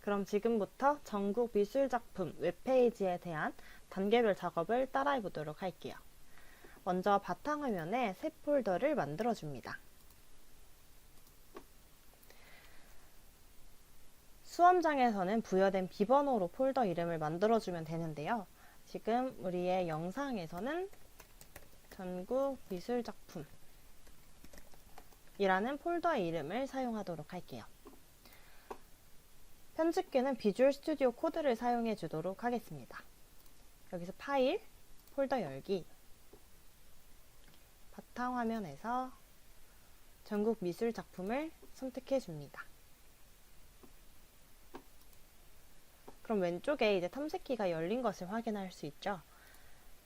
그럼 지금부터 전국 미술작품 웹페이지에 대한 단계별 작업을 따라해 보도록 할게요. 먼저 바탕화면에 새 폴더를 만들어 줍니다. 수험장에서는 부여된 비번호로 폴더 이름을 만들어주면 되는데요. 지금 우리의 영상에서는 전국 미술작품 이라는 폴더의 이름을 사용하도록 할게요. 편집기는 비주얼 스튜디오 코드를 사용해 주도록 하겠습니다. 여기서 파일, 폴더 열기, 바탕화면에서 전국 미술 작품을 선택해 줍니다. 그럼 왼쪽에 이제 탐색기가 열린 것을 확인할 수 있죠.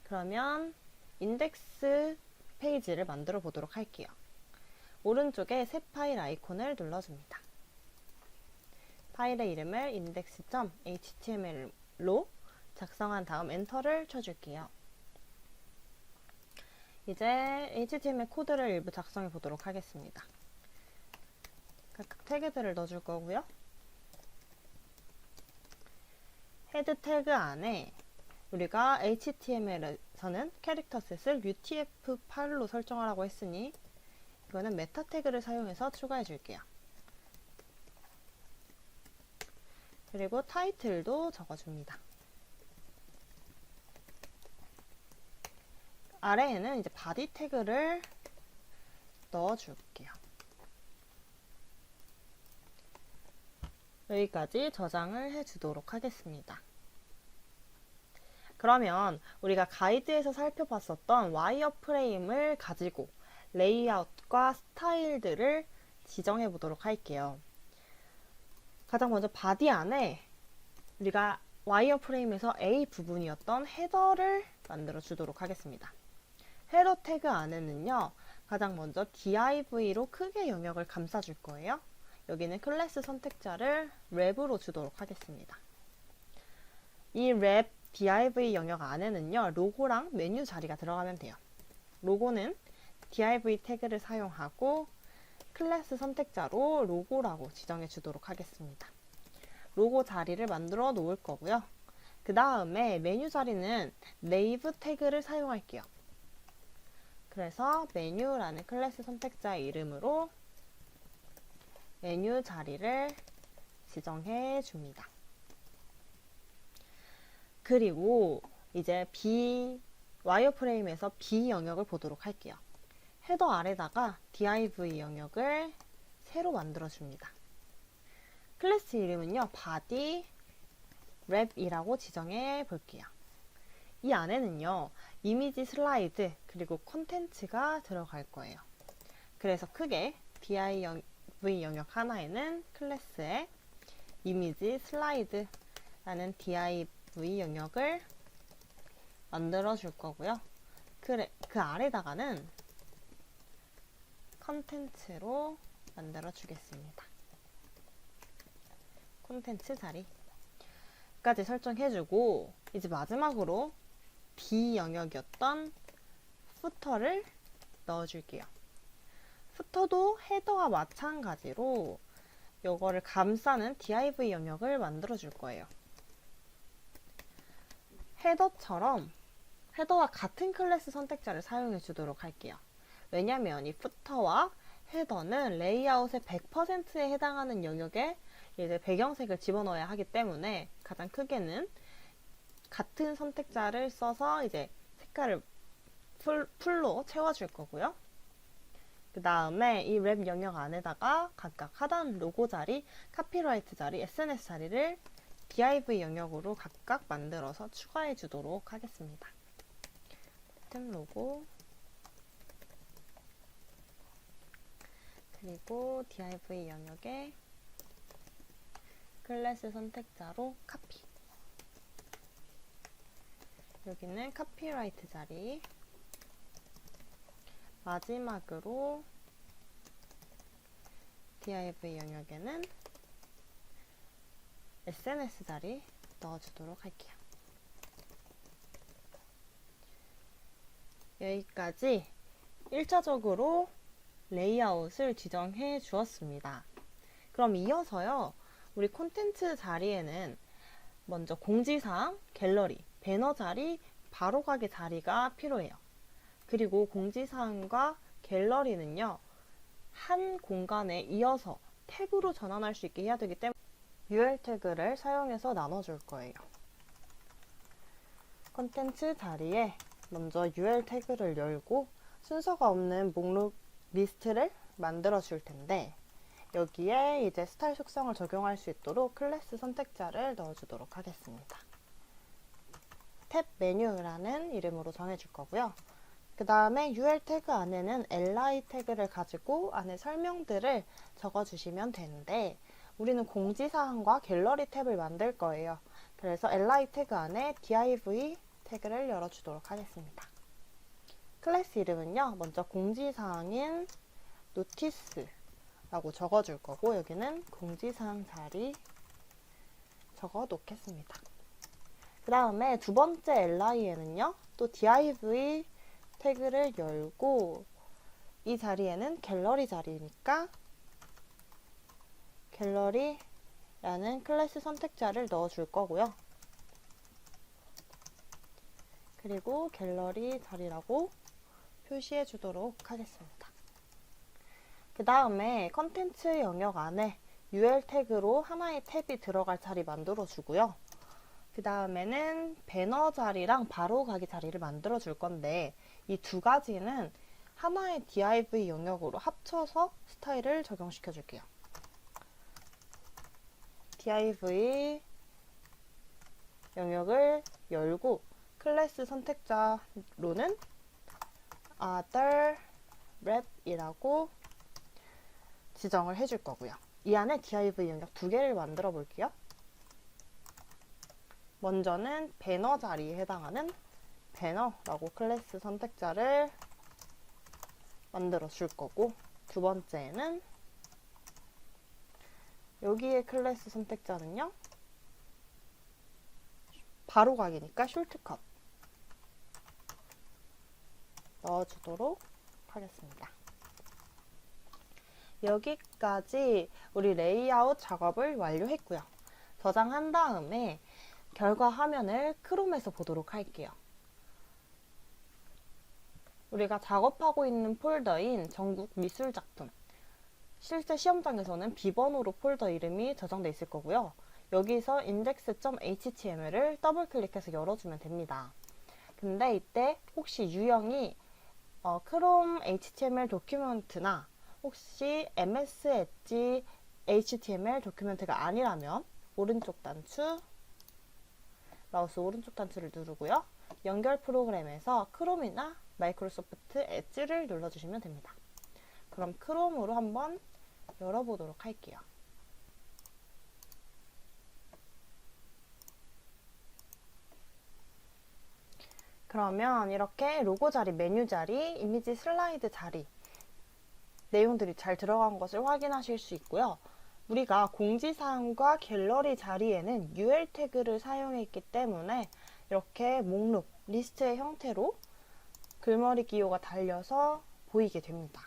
그러면 인덱스 페이지를 만들어 보도록 할게요. 오른쪽에 새 파일 아이콘을 눌러줍니다. 파일의 이름을 index.html로 작성한 다음 엔터를 쳐줄게요. 이제 HTML 코드를 일부 작성해 보도록 하겠습니다. 각각 태그들을 넣어줄 거고요. 헤드 태그 안에 우리가 HTML에서는 캐릭터셋을 UTF-8로 설정하라고 했으니 이거는 메타 태그를 사용해서 추가해 줄게요. 그리고 타이틀도 적어줍니다. 아래에는 이제 바디 태그를 넣어줄게요. 여기까지 저장을 해주도록 하겠습니다. 그러면 우리가 가이드에서 살펴봤었던 와이어프레임을 가지고 레이아웃과 스타일들을 지정해 보도록 할게요. 가장 먼저 바디 안에 우리가 와이어프레임에서 A 부분이었던 헤더를 만들어 주도록 하겠습니다. 헤더 태그 안에는요, 가장 먼저 div로 크게 영역을 감싸 줄 거예요. 여기는 클래스 선택자를 랩으로 주도록 하겠습니다. 이 랩 div 영역 안에는요, 로고랑 메뉴 자리가 들어가면 돼요. 로고는 div 태그를 사용하고 클래스 선택자로 로고라고 지정해 주도록 하겠습니다. 로고 자리를 만들어 놓을 거고요. 그 다음에 메뉴 자리는 네이브 태그를 사용할게요. 그래서 메뉴라는 클래스 선택자의 이름으로 메뉴 자리를 지정해 줍니다. 그리고 이제 와이어프레임에서 B 영역을 보도록 할게요. 헤더 아래다가 div 영역을 새로 만들어 줍니다. 클래스 이름은요, body wrap이라고 지정해 볼게요. 이 안에는요, 이미지 슬라이드 그리고 콘텐츠가 들어갈 거예요. 그래서 크게 div 영역 하나에는 클래스에 이미지 슬라이드라는 div 영역을 만들어 줄 거고요. 그 아래다가는 컨텐츠로 만들어 주겠습니다. 콘텐츠 자리까지 설정해주고 이제 마지막으로 B 영역이었던 푸터를 넣어줄게요. 푸터도 헤더와 마찬가지로 이거를 감싸는 div 영역을 만들어 줄 거예요. 헤더와 같은 클래스 선택자를 사용해 주도록 할게요. 왜냐면 이 푸터와 헤더는 레이아웃의 100%에 해당하는 영역에 이제 배경색을 집어넣어야 하기 때문에 가장 크게는 같은 선택자를 써서 이제 색깔을 풀로 채워줄 거고요. 그 다음에 이 랩 영역 안에다가 각각 하단 로고 자리, 카피라이트 자리, SNS 자리를 div 영역으로 각각 만들어서 추가해 주도록 하겠습니다. 버튼 로고 그리고 div 영역에 클래스 선택자로 카피, 여기는 카피라이트 자리, 마지막으로 div 영역에는 SNS 자리 넣어주도록 할게요. 여기까지 1차적으로 레이아웃을 지정해 주었습니다. 그럼 이어서요, 우리 콘텐츠 자리에는 먼저 공지사항, 갤러리, 배너 자리, 바로가기 자리가 필요해요. 그리고 공지사항과 갤러리는요, 한 공간에 이어서 탭으로 전환할 수 있게 해야 되기 때문에 UL 태그를 사용해서 나눠줄 거예요. 콘텐츠 자리에 먼저 UL 태그를 열고 순서가 없는 목록 리스트를 만들어 줄 텐데, 여기에 이제 스타일 속성을 적용할 수 있도록 클래스 선택자를 넣어주도록 하겠습니다. 탭 메뉴라는 이름으로 정해줄 거고요. 그 다음에 UL 태그 안에는 li 태그를 가지고 안에 설명들을 적어주시면 되는데, 우리는 공지사항과 갤러리 탭을 만들 거예요. 그래서 li 태그 안에 div 태그를 열어주도록 하겠습니다. 클래스 이름은요, 먼저 공지사항인 notice 라고 적어줄 거고, 여기는 공지사항 자리 적어 놓겠습니다. 그 다음에 두 번째 li에는요, 또 div 태그를 열고, 이 자리에는 갤러리 자리니까 갤러리라는 클래스 선택자를 넣어 줄 거고요. 그리고 갤러리 자리라고 표시해 주도록 하겠습니다. 그 다음에 컨텐츠 영역 안에 UL 태그로 하나의 탭이 들어갈 자리 만들어 주고요. 그 다음에는 배너 자리랑 바로 가기 자리를 만들어 줄 건데, 이 두 가지는 하나의 div 영역으로 합쳐서 스타일을 적용시켜 줄게요. div 영역을 열고 클래스 선택자로는 other wrap이라고 지정을 해줄 거고요. 이 안에 div 영역 두 개를 만들어 볼게요. 먼저는 배너 자리에 해당하는 배너라고 클래스 선택자를 만들어 줄 거고, 두 번째는 여기에 클래스 선택자는요, 바로 가기니까 숄트컷 넣어주도록 하겠습니다. 여기까지 우리 레이아웃 작업을 완료했고요. 저장한 다음에 결과 화면을 크롬에서 보도록 할게요. 우리가 작업하고 있는 폴더인 전국 미술작품, 실제 시험장에서는 비번호로 폴더 이름이 저장돼 있을 거고요. 여기서 index.html을 더블 클릭해서 열어주면 됩니다. 근데 이때 혹시 유형이 크롬 HTML 도큐멘트나 혹시 MS 엣지 HTML 도큐멘트가 아니라면 오른쪽 단추, 마우스 오른쪽 단추를 누르고요. 연결 프로그램에서 크롬이나 마이크로소프트 엣지를 눌러주시면 됩니다. 그럼 크롬으로 한번 열어보도록 할게요. 그러면 이렇게 로고 자리, 메뉴 자리, 이미지 슬라이드 자리 내용들이 잘 들어간 것을 확인하실 수 있고요. 우리가 공지사항과 갤러리 자리에는 UL 태그를 사용했기 때문에 이렇게 목록, 리스트의 형태로 글머리 기호가 달려서 보이게 됩니다.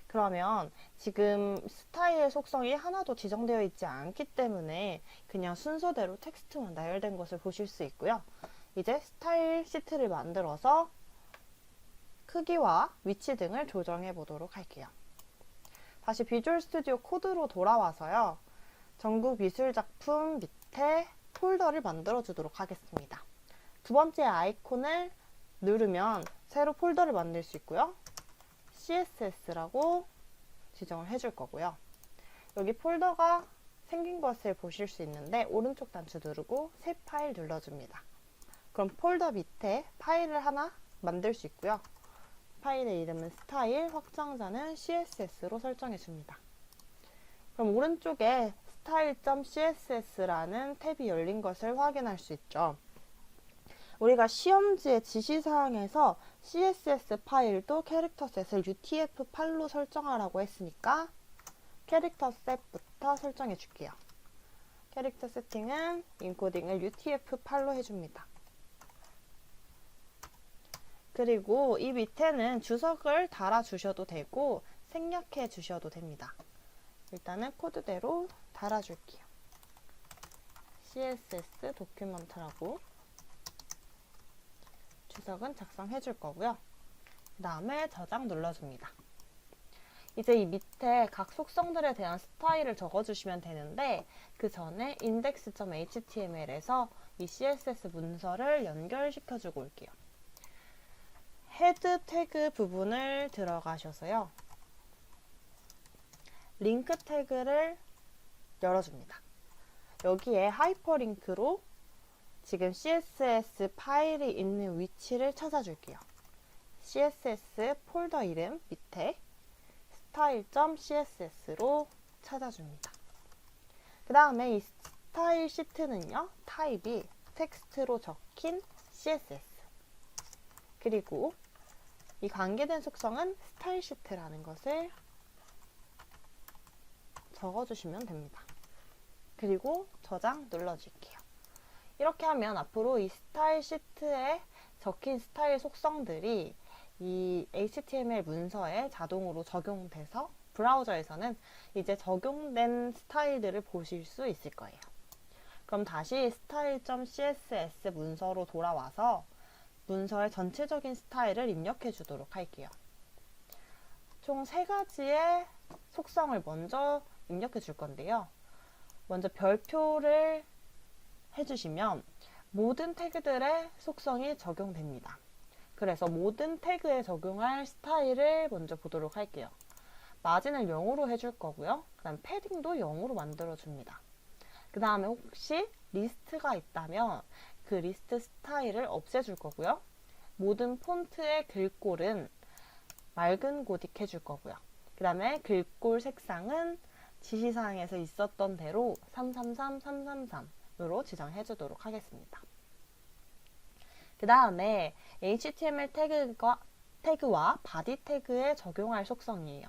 그러면 지금 스타일 속성이 하나도 지정되어 있지 않기 때문에 그냥 순서대로 텍스트만 나열된 것을 보실 수 있고요. 이제 스타일 시트를 만들어서 크기와 위치 등을 조정해 보도록 할게요. 다시 비주얼 스튜디오 코드로 돌아와서요. 전국 미술작품 밑에 폴더를 만들어 주도록 하겠습니다. 두 번째 아이콘을 누르면 새로 폴더를 만들 수 있고요. CSS라고 지정을 해줄 거고요. 여기 폴더가 생긴 것을 보실 수 있는데 오른쪽 단추 누르고 새 파일 눌러줍니다. 그럼 폴더 밑에 파일을 하나 만들 수 있고요. 파일의 이름은 스타일, 확장자는 CSS로 설정해 줍니다. 그럼 오른쪽에 style.css라는 탭이 열린 것을 확인할 수 있죠. 우리가 시험지의 지시사항에서 CSS 파일도 캐릭터셋을 UTF-8로 설정하라고 했으니까 캐릭터셋부터 설정해 줄게요. 캐릭터 세팅은 인코딩을 UTF-8로 해줍니다. 그리고 이 밑에는 주석을 달아주셔도 되고 생략해 주셔도 됩니다. 일단은 코드대로 달아줄게요. css 도큐먼트라고 주석은 작성해 줄 거고요. 그 다음에 저장 눌러줍니다. 이제 이 밑에 각 속성들에 대한 스타일을 적어주시면 되는데 그 전에 index.html에서 이 css 문서를 연결시켜주고 올게요. 헤드 태그 부분을 들어가셔서요. 링크 태그를 열어줍니다. 여기에 하이퍼링크로 지금 CSS 파일이 있는 위치를 찾아줄게요. CSS 폴더 이름 밑에 style.css로 찾아줍니다. 그 다음에 이 스타일 시트는요, 타입이 텍스트로 적힌 CSS. 그리고 이 관계된 속성은 스타일 시트라는 것을 적어주시면 됩니다. 그리고 저장 눌러줄게요. 이렇게 하면 앞으로 이 스타일 시트에 적힌 스타일 속성들이 이 HTML 문서에 자동으로 적용돼서 브라우저에서는 이제 적용된 스타일들을 보실 수 있을 거예요. 그럼 다시 style.css 문서로 돌아와서 문서의 전체적인 스타일을 입력해 주도록 할게요. 총 3가지의 속성을 먼저 입력해 줄 건데요. 먼저 별표를 해주시면 모든 태그들의 속성이 적용됩니다. 그래서 모든 태그에 적용할 스타일을 먼저 보도록 할게요. 마진을 0으로 해줄 거고요. 그 다음 패딩도 0으로 만들어줍니다. 그 다음에 혹시 리스트가 있다면 그 리스트 스타일을 없애줄 거고요. 모든 폰트의 글꼴은 맑은 고딕 해줄 거고요. 그 다음에 글꼴 색상은 지시사항에서 있었던 대로 333333으로 지정해 주도록 하겠습니다. 그 다음에 HTML 태그와 바디 태그에 적용할 속성이에요.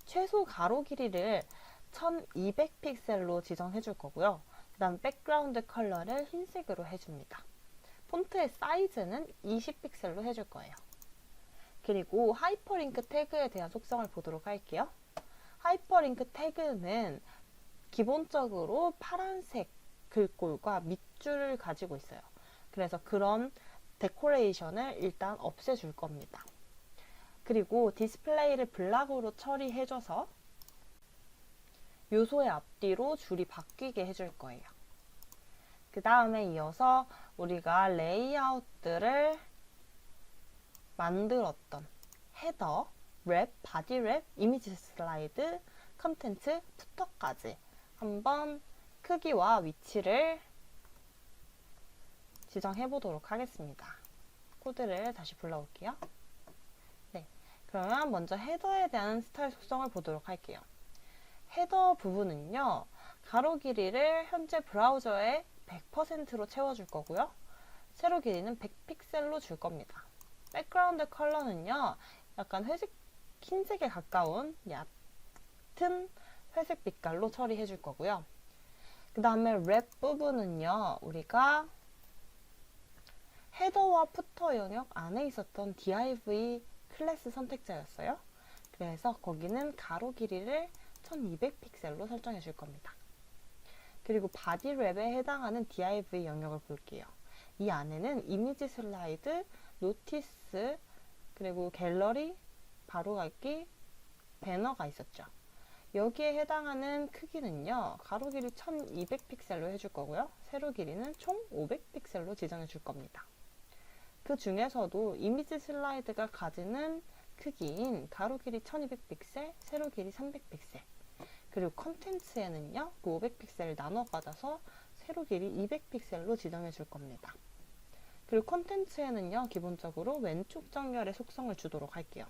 최소 가로 길이를 1200픽셀로 지정해 줄 거고요. 그 다음 백그라운드 컬러를 흰색으로 해줍니다. 폰트의 사이즈는 20픽셀로 해줄 거예요. 그리고 하이퍼링크 태그에 대한 속성을 보도록 할게요. 하이퍼링크 태그는 기본적으로 파란색 글꼴과 밑줄을 가지고 있어요. 그래서 그런 데코레이션을 일단 없애줄 겁니다. 그리고 디스플레이를 블락으로 처리해줘서 요소의 앞뒤로 줄이 바뀌게 해줄 거예요. 그 다음에 이어서 우리가 레이아웃들을 만들었던 헤더, 랩, 바디 랩, 이미지 슬라이드, 컨텐츠, 푸터까지 한번 크기와 위치를 지정해 보도록 하겠습니다. 코드를 다시 불러올게요. 네, 그러면 먼저 헤더에 대한 스타일 속성을 보도록 할게요. 헤더 부분은요, 가로 길이를 현재 브라우저에 100%로 채워줄 거고요. 세로 길이는 100픽셀로 줄 겁니다. 백그라운드 컬러는요, 약간 흰색에 가까운 얕은 회색 빛깔로 처리해 줄 거고요. 그 다음에 랩 부분은요, 우리가 헤더와 푸터 영역 안에 있었던 div 클래스 선택자였어요. 그래서 거기는 가로 길이를 1200픽셀로 설정해 줄 겁니다. 그리고 바디 랩에 해당하는 div 영역을 볼게요. 이 안에는 이미지 슬라이드, 노티스, 그리고 갤러리, 바로가기, 배너가 있었죠. 여기에 해당하는 크기는요, 가로 길이 1200픽셀로 해줄 거고요. 세로 길이는 총 500픽셀로 지정해 줄 겁니다. 그 중에서도 이미지 슬라이드가 가지는 크기인 가로 길이 1200픽셀, 세로 길이 300픽셀, 그리고 컨텐츠에는요, 그 500픽셀을 나눠 받아서 세로 길이 200픽셀로 지정해 줄 겁니다. 그리고 컨텐츠에는요, 기본적으로 왼쪽 정렬의 속성을 주도록 할게요.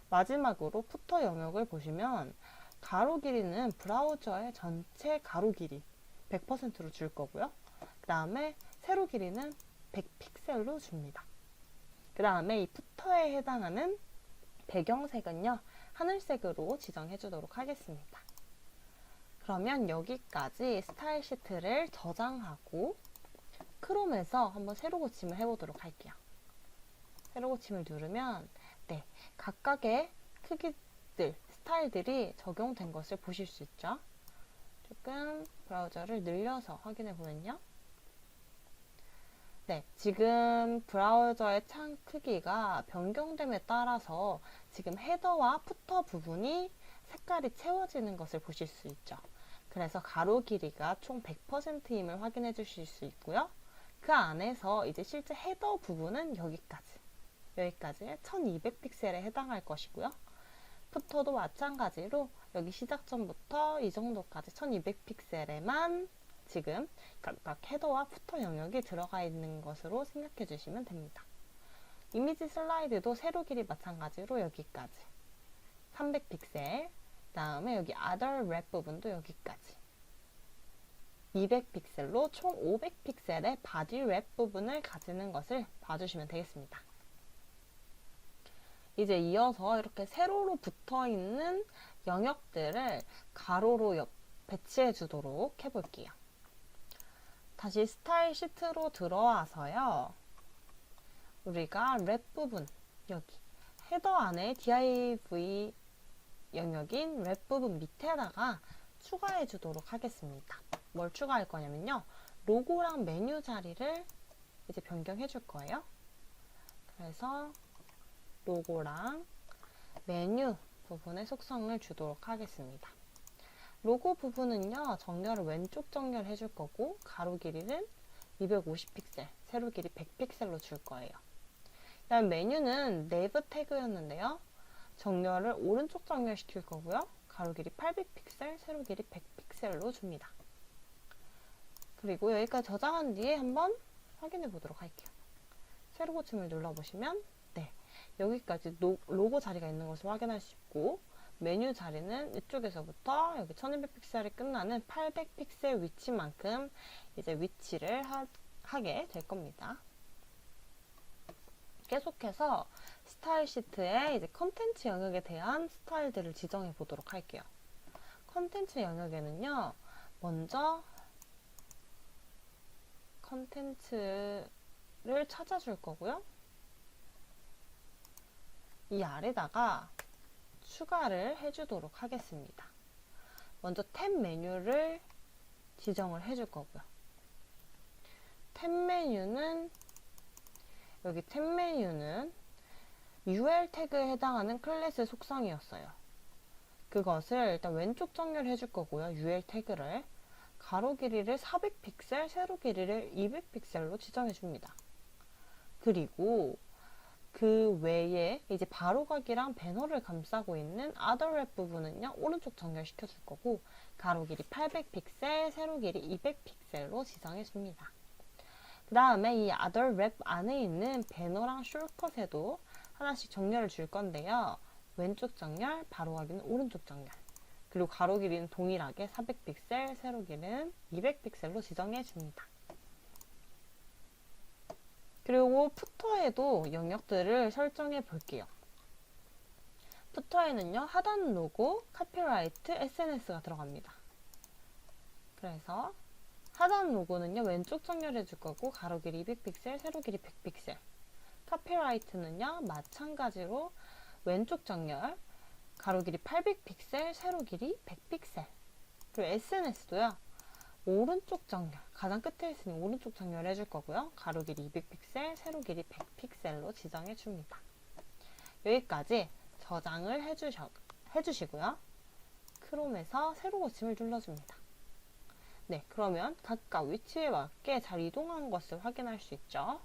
마지막으로 푸터 영역을 보시면 가로 길이는 브라우저의 전체 가로 길이 100%로 줄 거고요. 그 다음에 세로 길이는 100픽셀로 줍니다. 그 다음에 이 푸터에 해당하는 배경색은요, 하늘색으로 지정해 주도록 하겠습니다. 그러면 여기까지 스타일 시트를 저장하고 크롬에서 한번 세로 고침을 해보도록 할게요. 세로 고침을 누르면 네, 각각의 크기들, 스타일들이 적용된 것을 보실 수 있죠. 조금 브라우저를 늘려서 확인해 보면요. 네, 지금 브라우저의 창 크기가 변경됨에 따라서 지금 헤더와 푸터 부분이 색깔이 채워지는 것을 보실 수 있죠. 그래서 가로 길이가 총 100%임을 확인해 주실 수 있고요. 그 안에서 이제 실제 헤더 부분은 여기까지 1200픽셀에 해당할 것이고요. 푸터도 마찬가지로 여기 시작점부터 이 정도까지 1200픽셀에만 지금 각각 헤더와 푸터 영역이 들어가 있는 것으로 생각해 주시면 됩니다. 이미지 슬라이드도 세로 길이 마찬가지로 여기까지 300픽셀, 다음에 여기 other wrap 부분도 여기까지 200픽셀로 총 500픽셀의 바디 랩 부분을 가지는 것을 봐주시면 되겠습니다. 이제 이어서 이렇게 세로로 붙어 있는 영역들을 가로로 배치해 주도록 해볼게요. 다시 스타일 시트로 들어와서요. 우리가 랩 부분, 여기 헤더 안에 div 영역인 랩 부분 밑에다가 추가해 주도록 하겠습니다. 뭘 추가할 거냐면요. 로고랑 메뉴 자리를 이제 변경해 줄 거예요. 그래서 로고랑 메뉴 부분의 속성을 주도록 하겠습니다. 로고 부분은요, 정렬을 왼쪽 정렬해 줄 거고, 가로 길이는 250픽셀, 세로 길이 100픽셀로 줄 거예요. 그다음 메뉴는 네이버 태그였는데요. 정렬을 오른쪽 정렬시킬 거고요. 가로 길이 800픽셀, 세로 길이 100픽셀로 줍니다. 그리고 여기까지 저장한 뒤에 한번 확인해 보도록 할게요. 세로 고침을 눌러보시면 네, 여기까지 로고 자리가 있는 것을 확인할 수 있고, 메뉴 자리는 이쪽에서부터 여기 1200픽셀이 끝나는 800픽셀 위치만큼 이제 위치를 하게 될 겁니다. 계속해서 스타일 시트에 이제 컨텐츠 영역에 대한 스타일들을 지정해 보도록 할게요. 컨텐츠 영역에는요, 먼저 컨텐츠를 찾아줄 거고요. 이 아래다가 추가를 해주도록 하겠습니다. 먼저 탭 메뉴를 지정을 해줄 거고요. 탭 메뉴는 여기 탭 메뉴는 UL 태그에 해당하는 클래스의 속성이었어요. 그것을 일단 왼쪽 정렬해 줄 거고요. UL 태그를 가로 길이를 400픽셀, 세로 길이를 200픽셀로 지정해 줍니다. 그리고 그 외에 이제 바로가기랑 배너를 감싸고 있는 other wrap 부분은요, 오른쪽 정렬시켜 줄 거고, 가로 길이 800픽셀, 세로 길이 200픽셀로 지정해 줍니다. 그 다음에 이 other wrap 안에 있는 배너랑 숄컷에도 하나씩 정렬을 줄 건데요. 왼쪽 정렬, 바로가기는 오른쪽 정렬. 그리고 가로 길이는 동일하게 400픽셀, 세로 길이는 200픽셀로 지정해 줍니다. 그리고 푸터에도 영역들을 설정해 볼게요. 푸터에는요, 하단 로고, 카피라이트, SNS가 들어갑니다. 그래서 하단 로고는요, 왼쪽 정렬해 줄 거고, 가로 길이 200픽셀, 세로 길이 100픽셀. 카피라이트는요, 마찬가지로 왼쪽 정렬, 가로 길이 800픽셀, 세로 길이 100픽셀. 그리고 SNS도요, 오른쪽 정렬, 가장 끝에 있으니 오른쪽 정렬 해줄 거고요. 가로 길이 200픽셀, 세로 길이 100픽셀로 지정해 줍니다. 여기까지 저장을 해주시고요. 크롬에서 세로 고침을 눌러줍니다. 네, 그러면 각각 위치에 맞게 잘 이동한 것을 확인할 수 있죠.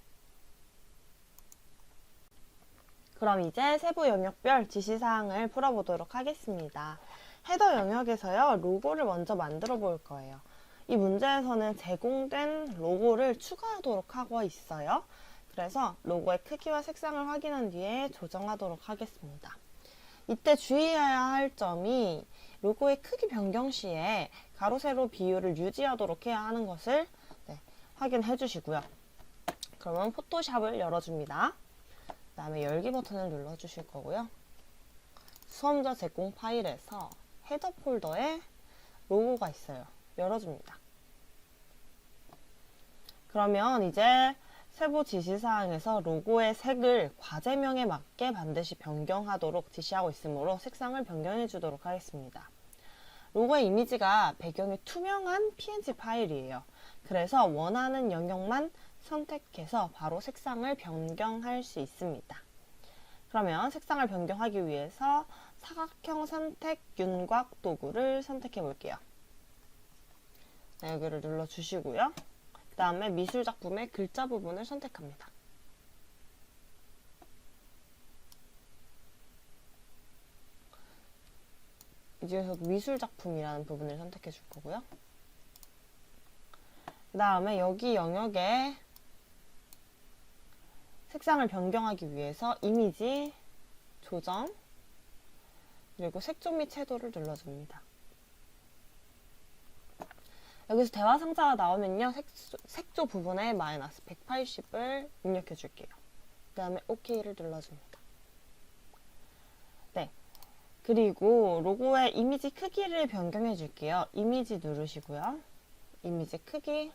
그럼 이제 세부 영역별 지시사항을 풀어보도록 하겠습니다. 헤더 영역에서요, 로고를 먼저 만들어 볼 거예요. 이 문제에서는 제공된 로고를 추가하도록 하고 있어요. 그래서 로고의 크기와 색상을 확인한 뒤에 조정하도록 하겠습니다. 이때 주의해야 할 점이 로고의 크기 변경 시에 가로 세로 비율을 유지하도록 해야 하는 것을 확인해 주시고요. 그러면 포토샵을 열어줍니다. 그 다음에 열기 버튼을 눌러주실 거고요. 수험자 제공 파일에서 헤더 폴더에 로고가 있어요. 열어줍니다. 그러면 이제 세부 지시사항에서 로고의 색을 과제명에 맞게 반드시 변경하도록 지시하고 있으므로 색상을 변경해 주도록 하겠습니다. 로고의 이미지가 배경이 투명한 PNG 파일이에요. 그래서 원하는 영역만 선택해서 바로 색상을 변경할 수 있습니다. 그러면 색상을 변경하기 위해서 사각형 선택 윤곽 도구를 선택해 볼게요. 네, 여기를 눌러주시고요. 그 다음에 미술 작품의 글자 부분을 선택합니다. 이 중에서 미술 작품이라는 부분을 선택해 줄 거고요. 그 다음에 여기 영역에 색상을 변경하기 위해서 이미지, 조정, 그리고 색조 및 채도를 눌러줍니다. 여기서 대화 상자가 나오면요, 색조 부분에 마이너스 180을 입력해 줄게요. 그 다음에 OK를 눌러줍니다. 네. 그리고 로고의 이미지 크기를 변경해 줄게요. 이미지 누르시고요. 이미지 크기.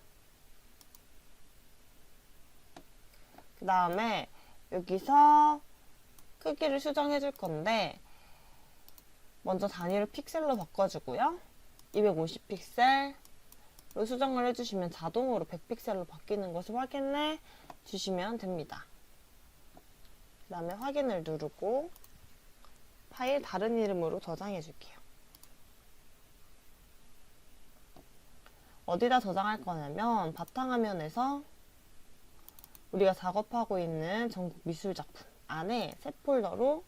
그 다음에 여기서 크기를 수정해 줄 건데, 먼저 단위를 픽셀로 바꿔주고요. 250픽셀로 수정을 해주시면 자동으로 100픽셀로 바뀌는 것을 확인해 주시면 됩니다. 그 다음에 확인을 누르고 파일 다른 이름으로 저장해 줄게요. 어디다 저장할 거냐면 바탕화면에서 우리가 작업하고 있는 전국 미술작품 안에 새 폴더로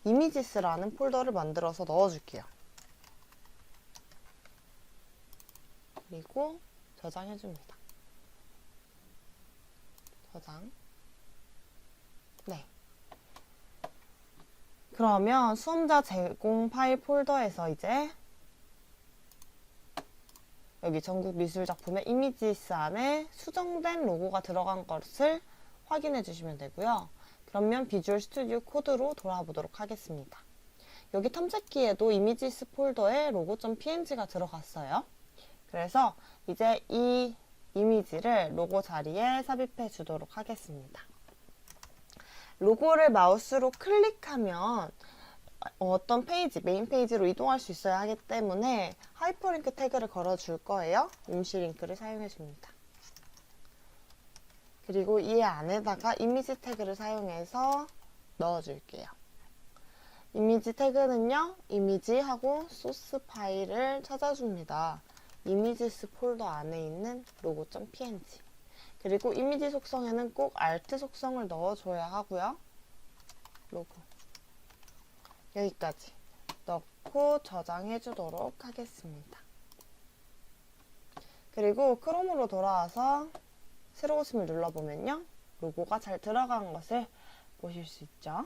이미지스라는 폴더를 만들어서 넣어줄게요. 그리고 저장해줍니다. 저장. 네. 그러면 수험자 제공 파일 폴더에서 이제 여기 전국 미술작품의 이미지스 안에 수정된 로고가 들어간 것을 확인해 주시면 되고요. 그러면 비주얼 스튜디오 코드로 돌아보도록 하겠습니다. 여기 탐색기에도 이미지스 폴더에 logo.png가 들어갔어요. 그래서 이제 이 이미지를 로고 자리에 삽입해 주도록 하겠습니다. 로고를 마우스로 클릭하면 어떤 페이지, 메인 페이지로 이동할 수 있어야 하기 때문에 하이퍼링크 태그를 걸어 줄 거예요. 임시 링크를 사용해 줍니다. 그리고 이 안에다가 이미지 태그를 사용해서 넣어 줄게요. 이미지 태그는요, 이미지하고 소스 파일을 찾아줍니다. 이미지스 폴더 안에 있는 logo.png. 그리고 이미지 속성에는 꼭 alt 속성을 넣어줘야 하고요. 로고. 여기까지 넣고 저장해 주도록 하겠습니다. 그리고 크롬으로 돌아와서 새로 오심을 눌러보면요, 로고가 잘 들어간 것을 보실 수 있죠.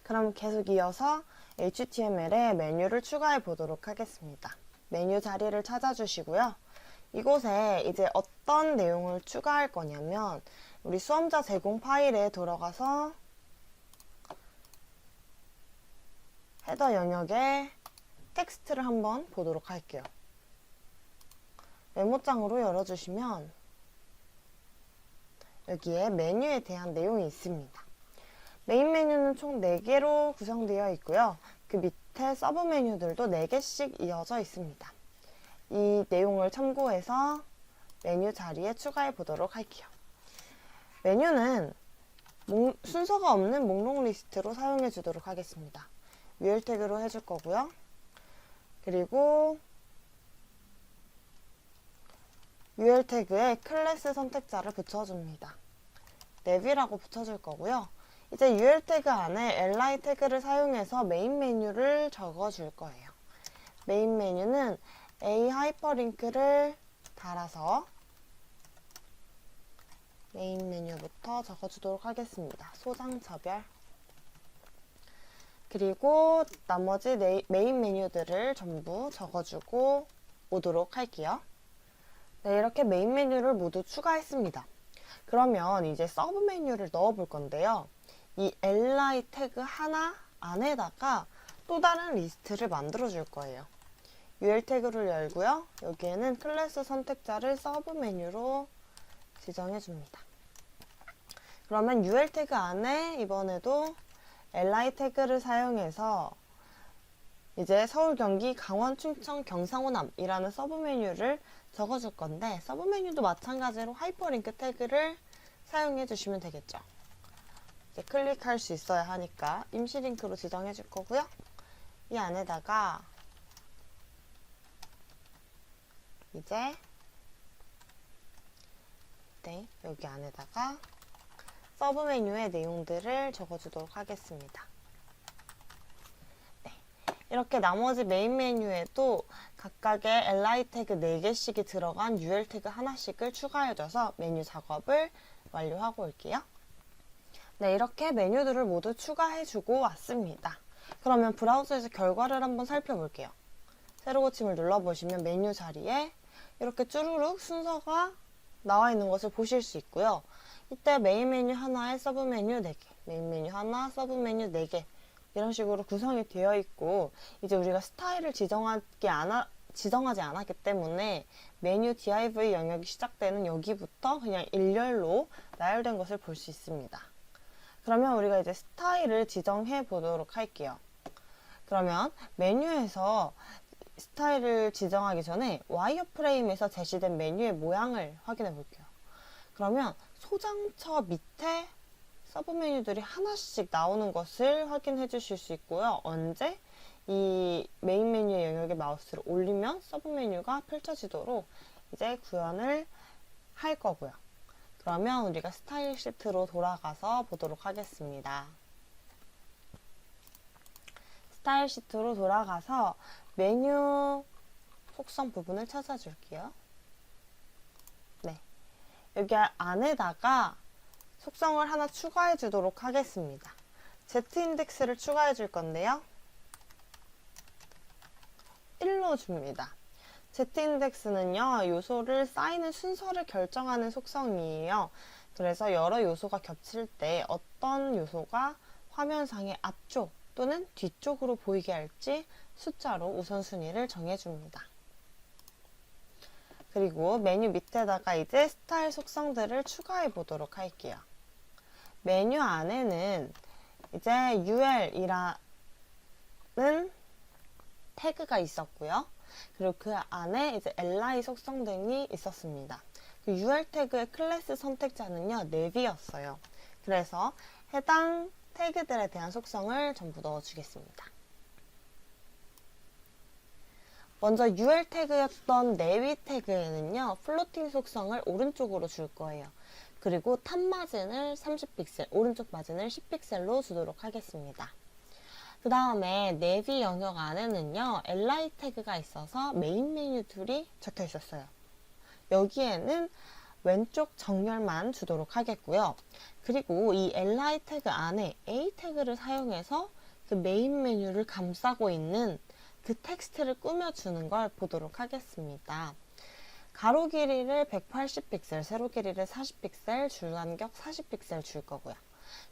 그럼 계속 이어서 HTML에 메뉴를 추가해 보도록 하겠습니다. 메뉴 자리를 찾아주시고요. 이곳에 이제 어떤 내용을 추가할 거냐면 우리 수험자 제공 파일에 들어가서 헤더 영역에 텍스트를 한번 보도록 할게요. 메모장으로 열어주시면 여기에 메뉴에 대한 내용이 있습니다. 메인 메뉴는 총 4개로 구성되어 있고요. 그 밑에 서브 메뉴들도 4개씩 이어져 있습니다. 이 내용을 참고해서 메뉴 자리에 추가해 보도록 할게요. 메뉴는 순서가 없는 목록 리스트로 사용해 주도록 하겠습니다. UL 태그로 해줄 거고요. 그리고 UL 태그에 클래스 선택자를 붙여줍니다. 랩이라고 붙여줄 거고요. 이제 UL 태그 안에 li 태그를 사용해서 메인 메뉴를 적어줄 거예요. 메인 메뉴는 a 하이퍼링크를 달아서 메인 메뉴부터 적어주도록 하겠습니다. 소장차별. 그리고 나머지 메인 메뉴들을 전부 적어주고 오도록 할게요. 네, 이렇게 메인 메뉴를 모두 추가했습니다. 그러면 이제 서브 메뉴를 넣어 볼 건데요. 이 li 태그 하나 안에다가 또 다른 리스트를 만들어 줄 거예요. UL 태그를 열고요. 여기에는 클래스 선택자를 서브 메뉴로 지정해 줍니다. 그러면 UL 태그 안에 이번에도 li 태그를 사용해서 이제 서울, 경기, 강원, 충청, 경상, 호남이라는 서브 메뉴를 적어줄 건데, 서브 메뉴도 마찬가지로 하이퍼링크 태그를 사용해 주시면 되겠죠. 이제 클릭할 수 있어야 하니까 임시 링크로 지정해 줄 거고요. 이 안에다가 이제 여기 안에다가 서브 메뉴의 내용들을 적어주도록 하겠습니다. 이렇게 나머지 메인 메뉴에도 각각의 li 태그 4개씩이 들어간 ul 태그 하나씩을 추가해줘서 메뉴 작업을 완료하고 올게요. 네, 이렇게 메뉴들을 모두 추가해주고 왔습니다. 그러면 브라우저에서 결과를 한번 살펴볼게요. 새로 고침을 눌러보시면 메뉴 자리에 이렇게 쭈루룩 순서가 나와 있는 것을 보실 수 있고요. 이때 메인 메뉴 하나에 서브 메뉴 4개, 메인 메뉴 하나, 서브 메뉴 4개 이런 식으로 구성이 되어 있고, 이제 우리가 스타일을 지정하지 않았기 때문에 메뉴 div 영역이 시작되는 여기부터 그냥 일렬로 나열된 것을 볼 수 있습니다. 그러면 우리가 이제 스타일을 지정해 보도록 할게요. 그러면 메뉴에서 스타일을 지정하기 전에 와이어프레임에서 제시된 메뉴의 모양을 확인해 볼게요. 그러면 소장처 밑에 서브 메뉴들이 하나씩 나오는 것을 확인해 주실 수 있고요. 언제 이 메인 메뉴의 영역에 마우스를 올리면 서브 메뉴가 펼쳐지도록 이제 구현을 할 거고요. 그러면 우리가 스타일 시트로 돌아가서 보도록 하겠습니다. 스타일 시트로 돌아가서 메뉴 속성 부분을 찾아줄게요. 네, 여기 안에다가 속성을 하나 추가해 주도록 하겠습니다. Z인덱스를 추가해 줄 건데요. 1로 줍니다. Z인덱스는요, 요소를 쌓이는 순서를 결정하는 속성이에요. 그래서 여러 요소가 겹칠 때 어떤 요소가 화면상의 앞쪽 또는 뒤쪽으로 보이게 할지 숫자로 우선순위를 정해줍니다. 그리고 메뉴 밑에다가 이제 스타일 속성들을 추가해 보도록 할게요. 메뉴 안에는 이제 ul이라는 태그가 있었고요. 그리고 그 안에 이제 li 속성 등이 있었습니다. 그 ul 태그의 클래스 선택자는요, nav이었어요. 그래서 해당 태그들에 대한 속성을 전부 넣어주겠습니다. 먼저 ul 태그였던 nav 태그에는요, 플로팅 속성을 오른쪽으로 줄 거예요. 그리고 탑 마진을 30픽셀, 오른쪽 마진을 10픽셀로 주도록 하겠습니다. 그 다음에 nav 영역 안에는요, li 태그가 있어서 메인 메뉴들이 적혀 있었어요. 여기에는 왼쪽 정렬만 주도록 하겠고요. 그리고 이 li 태그 안에 a 태그를 사용해서 그 메인 메뉴를 감싸고 있는 그 텍스트를 꾸며주는 걸 보도록 하겠습니다. 가로 길이를 180픽셀, 세로 길이를 40픽셀, 줄 간격 40픽셀 줄 거고요.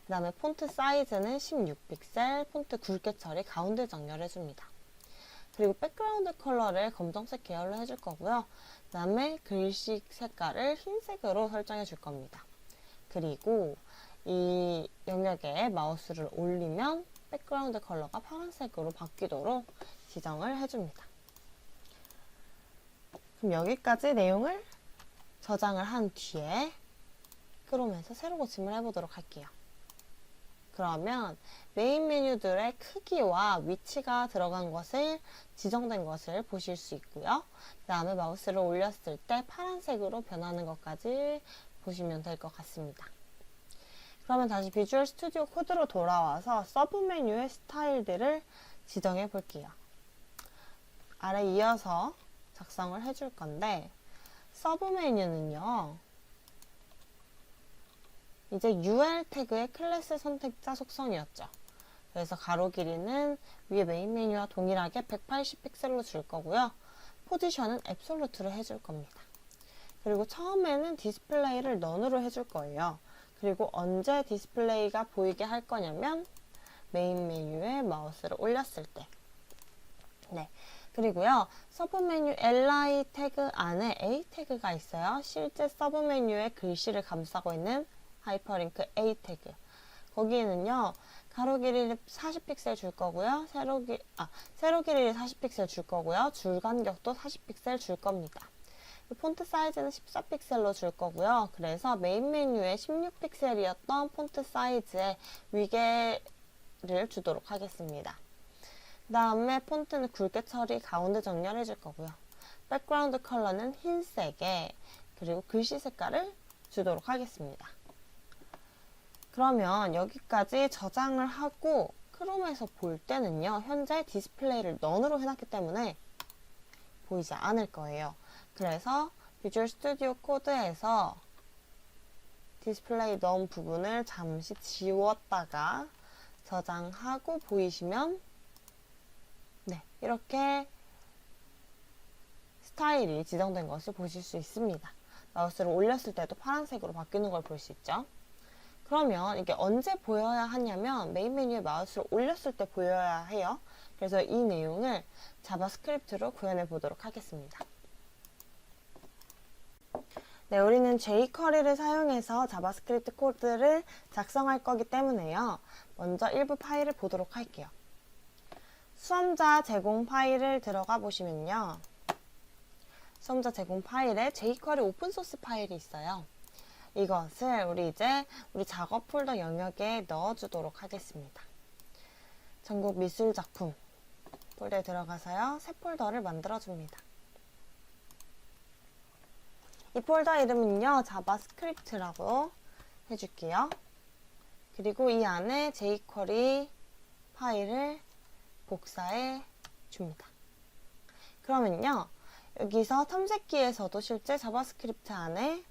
그 다음에 폰트 사이즈는 16픽셀, 폰트 굵게 처리, 가운데 정렬해줍니다. 그리고 백그라운드 컬러를 검정색 계열로 해줄 거고요. 그 다음에 글씨 색깔을 흰색으로 설정해 줄 겁니다. 그리고 이 영역에 마우스를 올리면 백그라운드 컬러가 파란색으로 바뀌도록 지정을 해줍니다. 그럼 여기까지 내용을 저장을 한 뒤에 끌어오면서 새로 고침을 해보도록 할게요. 그러면 메인 메뉴들의 크기와 위치가 들어간 것을 지정된 것을 보실 수 있고요. 그 다음에 마우스를 올렸을 때 파란색으로 변하는 것까지 보시면 될 것 같습니다. 그러면 다시 비주얼 스튜디오 코드로 돌아와서 서브 메뉴의 스타일들을 지정해 볼게요. 아래 이어서 작성을 해줄 건데, 서브 메뉴는요, 이제 ul 태그의 클래스 선택자 속성이었죠. 그래서 가로 길이는 위에 메인 메뉴와 동일하게 180픽셀로 줄 거고요. 포지션은 앱솔루트로 해줄 겁니다. 그리고 처음에는 디스플레이를 none으로 해줄 거예요. 그리고 언제 디스플레이가 보이게 할 거냐면 메인 메뉴에 마우스를 올렸을 때. 네. 그리고요, 서브 메뉴 li 태그 안에 a 태그가 있어요. 실제 서브 메뉴의 글씨를 감싸고 있는 하이퍼링크 a 태그. 거기에는요, 가로 길이를 40픽셀 줄 거고요. 세로 길이를 40픽셀 줄 거고요. 줄 간격도 40픽셀 줄 겁니다. 폰트 사이즈는 14픽셀로 줄 거고요. 그래서 메인 메뉴에 16픽셀이었던 폰트 사이즈의 위계를 주도록 하겠습니다. 그 다음에 폰트는 굵게 처리, 가운데 정렬해 줄 거고요. 백그라운드 컬러는 흰색에, 그리고 글씨 색깔을 주도록 하겠습니다. 그러면 여기까지 저장을 하고 크롬에서 볼 때는요, 현재 디스플레이를 넌으로 해놨기 때문에 보이지 않을 거예요. 그래서 비주얼 스튜디오 코드에서 디스플레이 넌 부분을 잠시 지웠다가 저장하고 보이시면 네, 이렇게 스타일이 지정된 것을 보실 수 있습니다. 마우스를 올렸을 때도 파란색으로 바뀌는 걸 볼 수 있죠. 그러면 이게 언제 보여야 하냐면 메인 메뉴에 마우스를 올렸을 때 보여야 해요. 그래서 이 내용을 자바스크립트로 구현해 보도록 하겠습니다. 네, 우리는 jQuery를 사용해서 자바스크립트 코드를 작성할 거기 때문에요. 먼저 일부 파일을 보도록 할게요. 수험자 제공 파일을 들어가 보시면요. 수험자 제공 파일에 jQuery 오픈소스 파일이 있어요. 이것을 우리 작업 폴더 영역에 넣어주도록 하겠습니다. 전국 미술작품 폴더에 들어가서요. 새 폴더를 만들어줍니다. 이 폴더 이름은요. 자바스크립트라고 해줄게요. 그리고 이 안에 jQuery 파일을 복사해 줍니다. 그러면요. 여기서 탐색기에서도 실제 자바스크립트 안에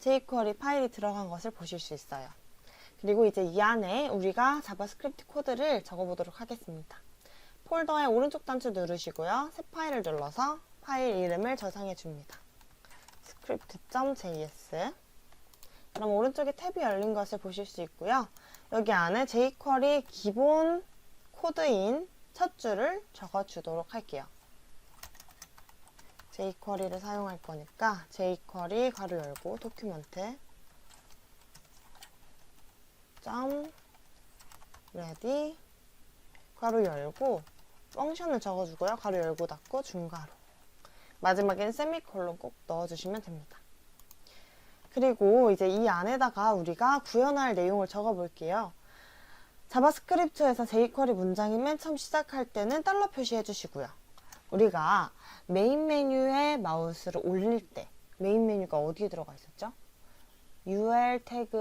jQuery 파일이 들어간 것을 보실 수 있어요. 그리고 이제 이 안에 우리가 자바스크립트 코드를 적어보도록 하겠습니다. 폴더의 오른쪽 단추 누르시고요. 새 파일을 눌러서 파일 이름을 저장해 줍니다. script.js. 그럼 오른쪽에 탭이 열린 것을 보실 수 있고요. 여기 안에 jQuery 기본 코드인 첫 줄을 적어주도록 할게요. jQuery를 사용할 거니까 jQuery 괄호 열고 도큐멘트 ready 괄호 열고 펑션을 적어주고요. 괄호 열고 닫고 중괄호. 마지막엔 세미콜론 꼭 넣어주시면 됩니다. 그리고 이제 이 안에다가 우리가 구현할 내용을 적어볼게요. 자바스크립트에서 jQuery 문장이 맨 처음 시작할 때는 달러 표시해 주시고요. 우리가 메인 메뉴에 마우스를 올릴 때 메인 메뉴가 어디에 들어가 있었죠? UL 태그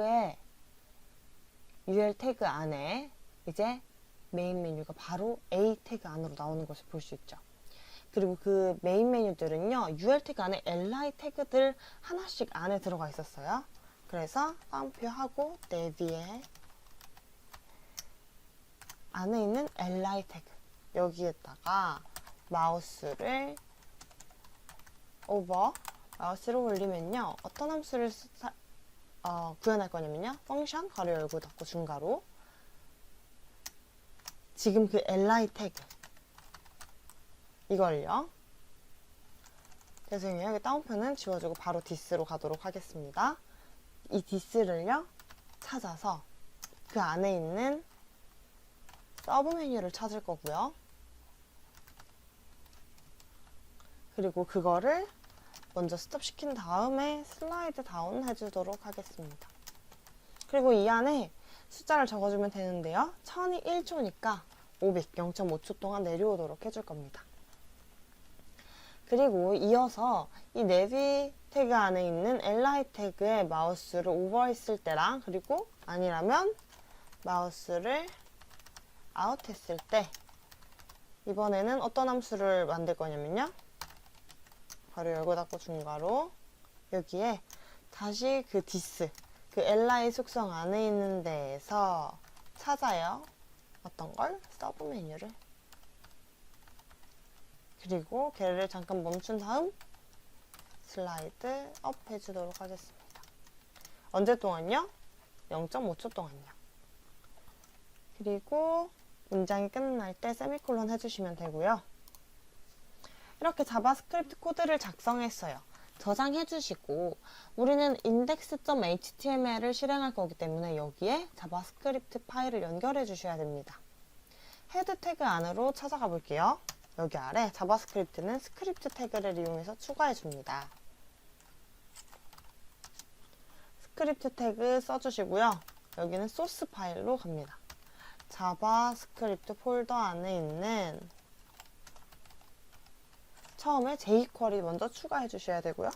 안에 이제 메인 메뉴가 바로 A 태그 안으로 나오는 것을 볼 수 있죠. 그리고 그 메인 메뉴들은요, UL 태그 안에 li 태그들 하나씩 안에 들어가 있었어요. 그래서 다운표하고 내비에 안에 있는 li 태그 여기에다가 마우스를 올리면요, 어떤 함수를 구현할 거냐면요, 펑션 괄호 열고 닫고 중괄호, 지금 그 li 태그 이걸요. 죄송해요. 여기 다운표는 지워주고 바로 this로 가도록 하겠습니다. 이 this를요, 찾아서 그 안에 있는 서브 메뉴를 찾을 거고요. 그리고 그거를 먼저 스톱 시킨 다음에 슬라이드 다운 해주도록 하겠습니다. 그리고 이 안에 숫자를 적어주면 되는데요. 1000이 1초니까 500, 0.5초 동안 내려오도록 해줄 겁니다. 그리고 이어서 이 내비 태그 안에 있는 li 태그에 마우스를 오버했을 때랑, 그리고 아니라면 마우스를 아웃했을 때, 이번에는 어떤 함수를 만들 거냐면요, 괄호 열고 닫고 중괄호, 여기에 다시 그 this, 그 li 속성 안에 있는 데에서 찾아요. 어떤 걸? 서브 메뉴를. 그리고 걔를 잠깐 멈춘 다음 슬라이드 업 해주도록 하겠습니다. 언제 동안요? 0.5초 동안요. 그리고 문장이 끝날 때 세미콜론 해주시면 되고요. 이렇게 자바스크립트 코드를 작성했어요. 저장해 주시고 우리는 index.html을 실행할 거기 때문에 여기에 자바스크립트 파일을 연결해 주셔야 됩니다. 헤드 태그 안으로 찾아가 볼게요. 여기 아래 자바스크립트는 스크립트 태그를 이용해서 추가해 줍니다. 스크립트 태그 써주시고요. 여기는 소스 파일로 갑니다. 자바스크립트 폴더 안에 있는 처음에 jQuery 먼저 추가해 주셔야 되고요.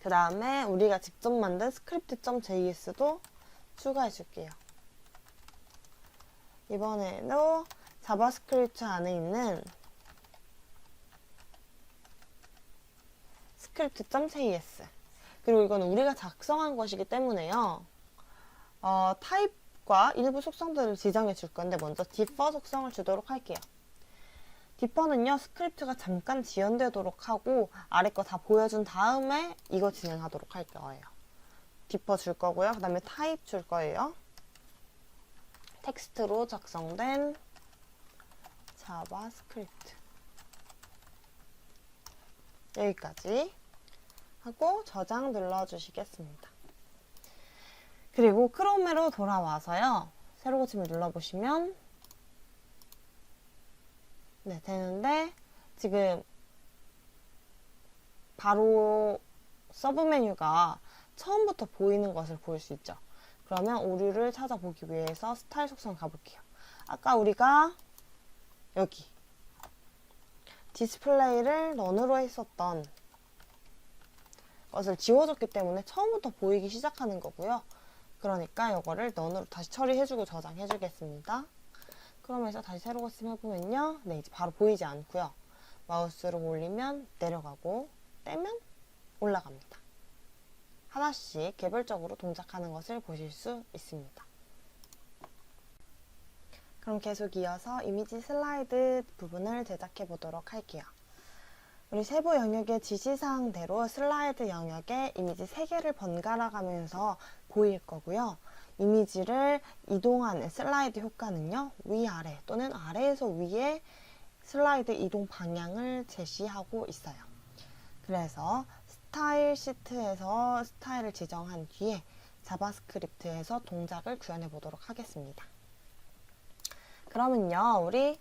그 다음에 우리가 직접 만든 script.js도 추가해 줄게요. 이번에도 자바스크립트 안에 있는 script.js 그리고 이건 우리가 작성한 것이기 때문에요. 타입과 일부 속성들을 지정해 줄 건데 먼저 differ 속성을 주도록 할게요. differ는요, 스크립트가 잠깐 지연되도록 하고 아래 거 다 보여준 다음에 이거 진행하도록 할 거예요. differ 줄 거고요. 그 다음에 타입 줄 거예요. 텍스트로 작성된 자바스크립트 여기까지 하고 저장 눌러주시겠습니다. 그리고 크롬으로 돌아와서요. 새로 고침을 눌러보시면 네, 되는데 지금 바로 서브 메뉴가 처음부터 보이는 것을 볼 수 있죠. 그러면 오류를 찾아보기 위해서 스타일 속성 가볼게요. 아까 우리가 여기 디스플레이를 넌으로 했었던 것을 지워줬기 때문에 처음부터 보이기 시작하는 거고요. 그러니까 이거를 넌으로 다시 처리해주고 저장해주겠습니다. 그러면서 다시 새로 고침 해보면요. 네, 이제 바로 보이지 않고요. 마우스로 올리면 내려가고 떼면 올라갑니다. 하나씩 개별적으로 동작하는 것을 보실 수 있습니다. 그럼 계속 이어서 이미지 슬라이드 부분을 제작해 보도록 할게요. 우리 세부 영역의 지시사항대로 슬라이드 영역에 이미지 3개를 번갈아 가면서 보일 거고요. 이미지를 이동하는 슬라이드 효과는요. 위아래 또는 아래에서 위에 슬라이드 이동 방향을 제시하고 있어요. 그래서 스타일 시트에서 스타일을 지정한 뒤에 자바스크립트에서 동작을 구현해 보도록 하겠습니다. 그러면요. 우리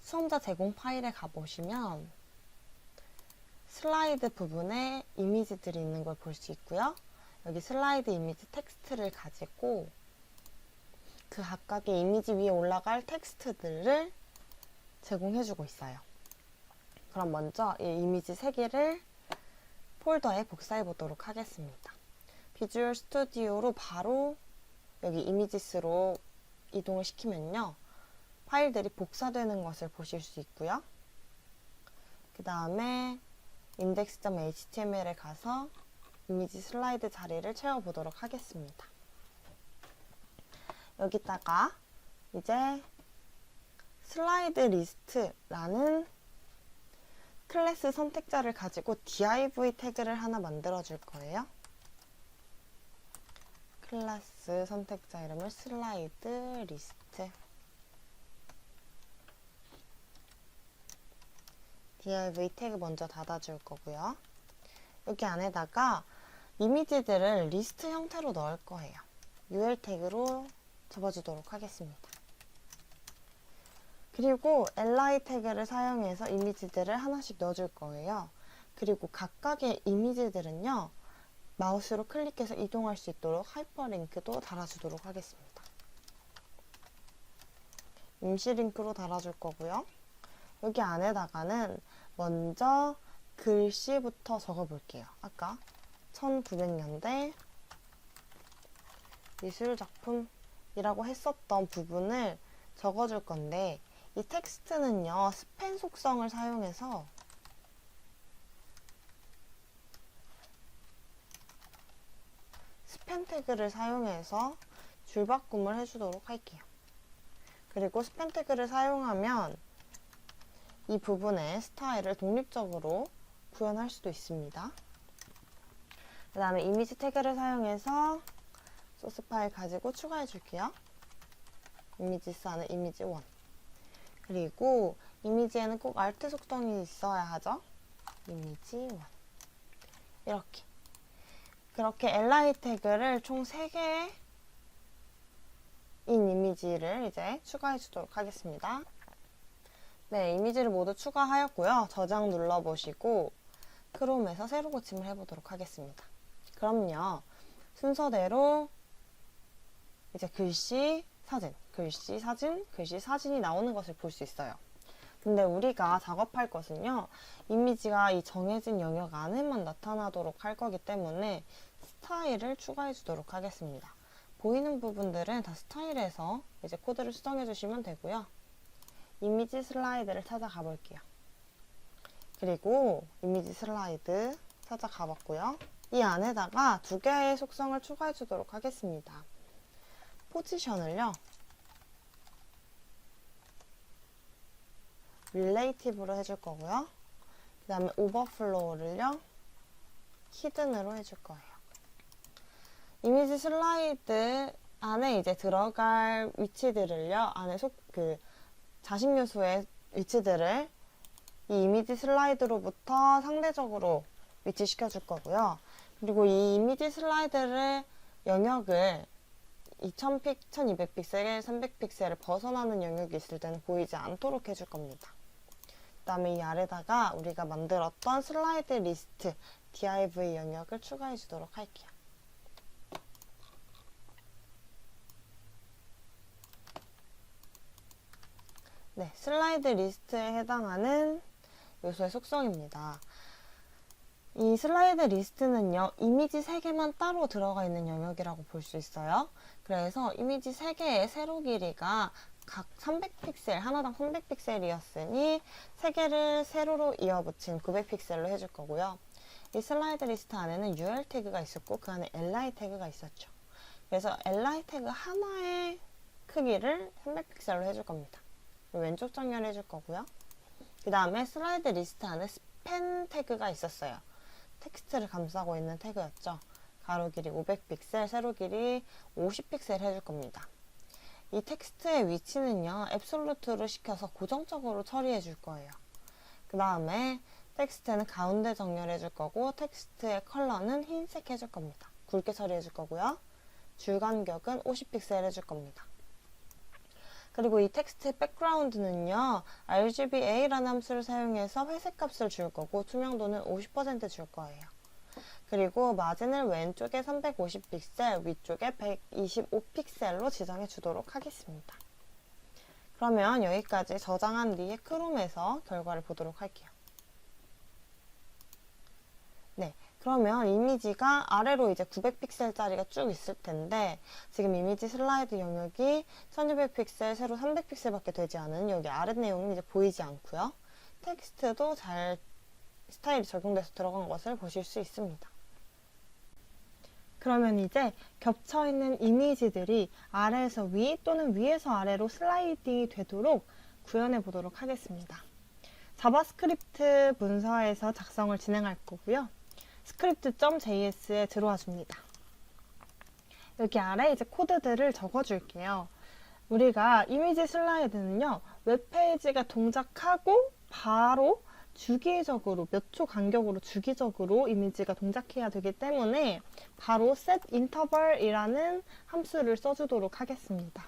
수험자 제공 파일에 가보시면 슬라이드 부분에 이미지들이 있는 걸 볼 수 있고요. 여기 슬라이드 이미지 텍스트를 가지고 그 각각의 이미지 위에 올라갈 텍스트들을 제공해주고 있어요. 그럼 먼저 이 이미지 3개를 폴더에 복사해 보도록 하겠습니다. 비주얼 스튜디오로 바로 여기 이미지스로 이동을 시키면요. 파일들이 복사되는 것을 보실 수 있고요. 그 다음에 index.html에 가서 이미지 슬라이드 자리를 채워보도록 하겠습니다. 여기다가 이제 슬라이드 리스트라는 클래스 선택자를 가지고 div 태그를 하나 만들어 줄 거예요. 클래스 선택자 이름을 슬라이드 리스트 div 태그 먼저 닫아줄 거고요. 여기 안에다가 이미지들을 리스트 형태로 넣을 거예요. ul 태그로 접어주도록 하겠습니다. 그리고 li 태그를 사용해서 이미지들을 하나씩 넣어줄 거예요. 그리고 각각의 이미지들은요. 마우스로 클릭해서 이동할 수 있도록 하이퍼링크도 달아주도록 하겠습니다. 임시 링크로 달아줄 거고요. 여기 안에다가는 먼저 글씨부터 적어볼게요. 아까 1900년대 미술작품이라고 했었던 부분을 적어줄 건데 이 텍스트는요. 스팬 속성을 사용해서 스팬 태그를 사용해서 줄바꿈을 해주도록 할게요. 그리고 스팬 태그를 사용하면 이 부분의 스타일을 독립적으로 구현할 수도 있습니다. 그 다음에 이미지 태그를 사용해서 소스 파일 가지고 추가해 줄게요. 이미지스 안에 이미지 1. 그리고 이미지에는 꼭 알트 속성이 있어야 하죠. 이미지 1 이렇게 그렇게 li 태그를 총 3개의 이미지를 이제 추가해 주도록 하겠습니다. 네, 이미지를 모두 추가하였고요. 저장 눌러보시고 크롬에서 새로 고침을 해보도록 하겠습니다. 그럼요. 순서대로 이제 글씨, 사진, 글씨, 사진, 글씨, 사진이 나오는 것을 볼 수 있어요. 근데 우리가 작업할 것은요. 이미지가 이 정해진 영역 안에만 나타나도록 할 거기 때문에 스타일을 추가해 주도록 하겠습니다. 보이는 부분들은 다 스타일에서 이제 코드를 수정해 주시면 되고요. 이미지 슬라이드를 찾아가 볼게요. 그리고 이미지 슬라이드 찾아가 봤고요. 이 안에다가 2개의 속성을 추가해 주도록 하겠습니다. 포지션을요. 릴레이티브로 해줄 거고요. 그 다음에 오버플로우를요. 히든으로 해줄 거예요. 이미지 슬라이드 안에 이제 들어갈 위치들을요. 안에 자식 요소의 위치들을 이 이미지 슬라이드로부터 상대적으로 위치시켜 줄 거고요. 그리고 이 이미지 슬라이드를 영역을 1200픽셀, 300픽셀을 벗어나는 영역이 있을 때는 보이지 않도록 해줄 겁니다. 그 다음에 이 아래다가 우리가 만들었던 슬라이드 리스트 div 영역을 추가해 주도록 할게요. 네, 슬라이드 리스트에 해당하는 요소의 속성입니다. 이 슬라이드 리스트는요, 이미지 3개만 따로 들어가 있는 영역이라고 볼 수 있어요. 그래서 이미지 3개의 세로 길이가 각 300픽셀, 하나당 300픽셀이었으니 3개를 세로로 이어붙인 900픽셀로 해줄 거고요. 이 슬라이드 리스트 안에는 UL 태그가 있었고 그 안에 li 태그가 있었죠. 그래서 li 태그 하나의 크기를 300픽셀로 해줄 겁니다. 왼쪽 정렬 해줄 거고요. 그 다음에 슬라이드 리스트 안에 스팬 태그가 있었어요. 텍스트를 감싸고 있는 태그였죠. 가로 길이 500픽셀, 세로 길이 50픽셀 해줄 겁니다. 이 텍스트의 위치는요, 앱솔루트로 시켜서 고정적으로 처리해 줄 거예요. 그 다음에 텍스트는 가운데 정렬해 줄 거고, 텍스트의 컬러는 흰색 해줄 겁니다. 굵게 처리해 줄 거고요. 줄 간격은 50픽셀 해줄 겁니다. 그리고 이 텍스트의 백그라운드는요, RGBA라는 함수를 사용해서 회색 값을 줄 거고, 투명도는 50% 줄 거예요. 그리고 마진을 왼쪽에 350픽셀, 위쪽에 125픽셀로 지정해 주도록 하겠습니다. 그러면 여기까지 저장한 뒤에 크롬에서 결과를 보도록 할게요. 네, 그러면 이미지가 아래로 이제 900픽셀짜리가 쭉 있을 텐데 지금 이미지 슬라이드 영역이 1200픽셀, 세로 300픽셀밖에 되지 않은 여기 아래 내용은 이제 보이지 않고요. 텍스트도 잘 스타일이 적용돼서 들어간 것을 보실 수 있습니다. 그러면 이제 겹쳐있는 이미지들이 아래에서 위 또는 위에서 아래로 슬라이딩이 되도록 구현해 보도록 하겠습니다. 자바스크립트 문서에서 작성을 진행할 거고요. script.js에 들어와 줍니다. 여기 아래 이제 코드들을 적어 줄게요. 우리가 이미지 슬라이드는요, 웹페이지가 동작하고 바로 주기적으로 몇 초 간격으로 주기적으로 이미지가 동작해야 되기 때문에 바로 setInterval이라는 함수를 써주도록 하겠습니다.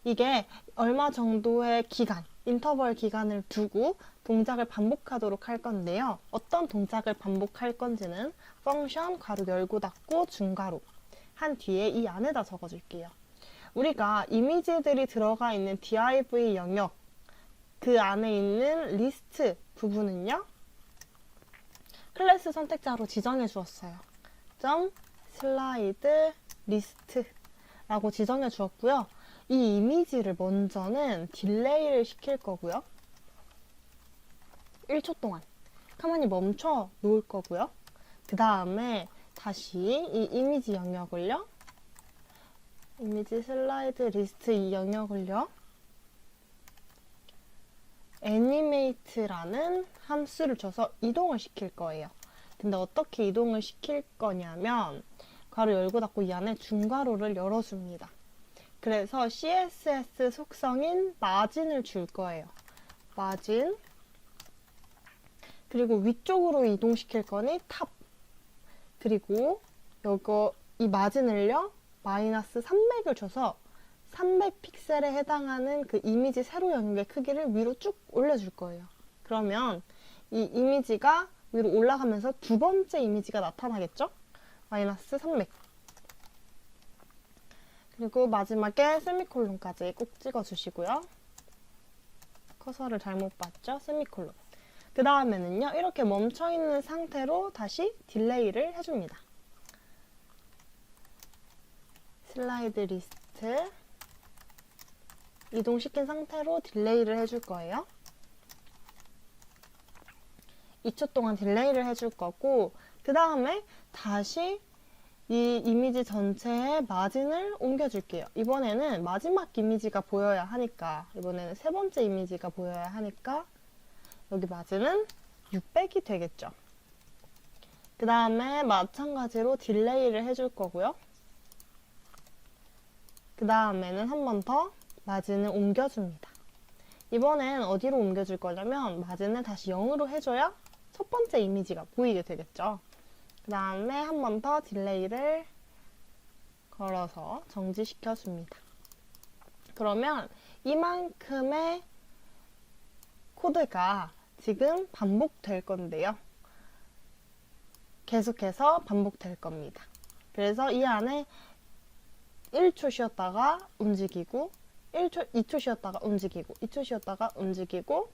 이게 얼마 정도의 기간, 인터벌 기간을 두고 동작을 반복하도록 할 건데요. 어떤 동작을 반복할 건지는 펑션 괄호 열고 닫고 중괄호 한 뒤에 이 안에다 적어줄게요. 우리가 이미지들이 들어가 있는 div 영역 그 안에 있는 리스트 부분은요. 클래스 선택자로 지정해 주었어요. 슬라이드 리스트라고 지정해 주었고요. 이 이미지를 먼저는 딜레이를 시킬 거고요. 1초 동안 가만히 멈춰 놓을 거고요. 그 다음에 다시 이 이미지 영역을요. 이미지 슬라이드 리스트 이 영역을요. 애니메이트라는 함수를 줘서 이동을 시킬 거예요. 근데 어떻게 이동을 시킬 거냐면 괄호 열고 닫고 이 안에 중괄호를 열어줍니다. 그래서 CSS 속성인 마진을 줄 거예요. 마진 그리고 위쪽으로 이동시킬 거니 탑. 그리고 이 마진을요, 마이너스 300을 줘서 300 픽셀에 해당하는 그 이미지 세로 영역의 크기를 위로 쭉 올려줄 거예요. 그러면 이 이미지가 위로 올라가면서 두 번째 이미지가 나타나겠죠? 마이너스 300. 그리고 마지막에 세미콜론까지 꼭 찍어주시고요. 커서를 잘못 봤죠? 세미콜론. 그 다음에는요, 이렇게 멈춰있는 상태로 다시 딜레이를 해줍니다. 슬라이드 리스트 이동시킨 상태로 딜레이를 해줄 거예요. 2초 동안 딜레이를 해줄 거고, 그 다음에 다시 이 이미지 전체에 마진을 옮겨줄게요. 이번에는 마지막 이미지가 보여야 하니까, 이번에는 세 번째 이미지가 보여야 하니까 여기 마진은 600이 되겠죠. 그 다음에 마찬가지로 딜레이를 해줄 거고요. 그 다음에는 한 번 더 마진을 옮겨줍니다. 이번엔 어디로 옮겨줄 거냐면 마진을 다시 0으로 해줘야 첫 번째 이미지가 보이게 되겠죠. 그 다음에 한 번 더 딜레이를 걸어서 정지시켜줍니다. 그러면 이만큼의 코드가 지금 반복될 건데요. 계속해서 반복될 겁니다. 그래서 이 안에 1초 쉬었다가 움직이고 2초 쉬었다가 움직이고 2초 쉬었다가 움직이고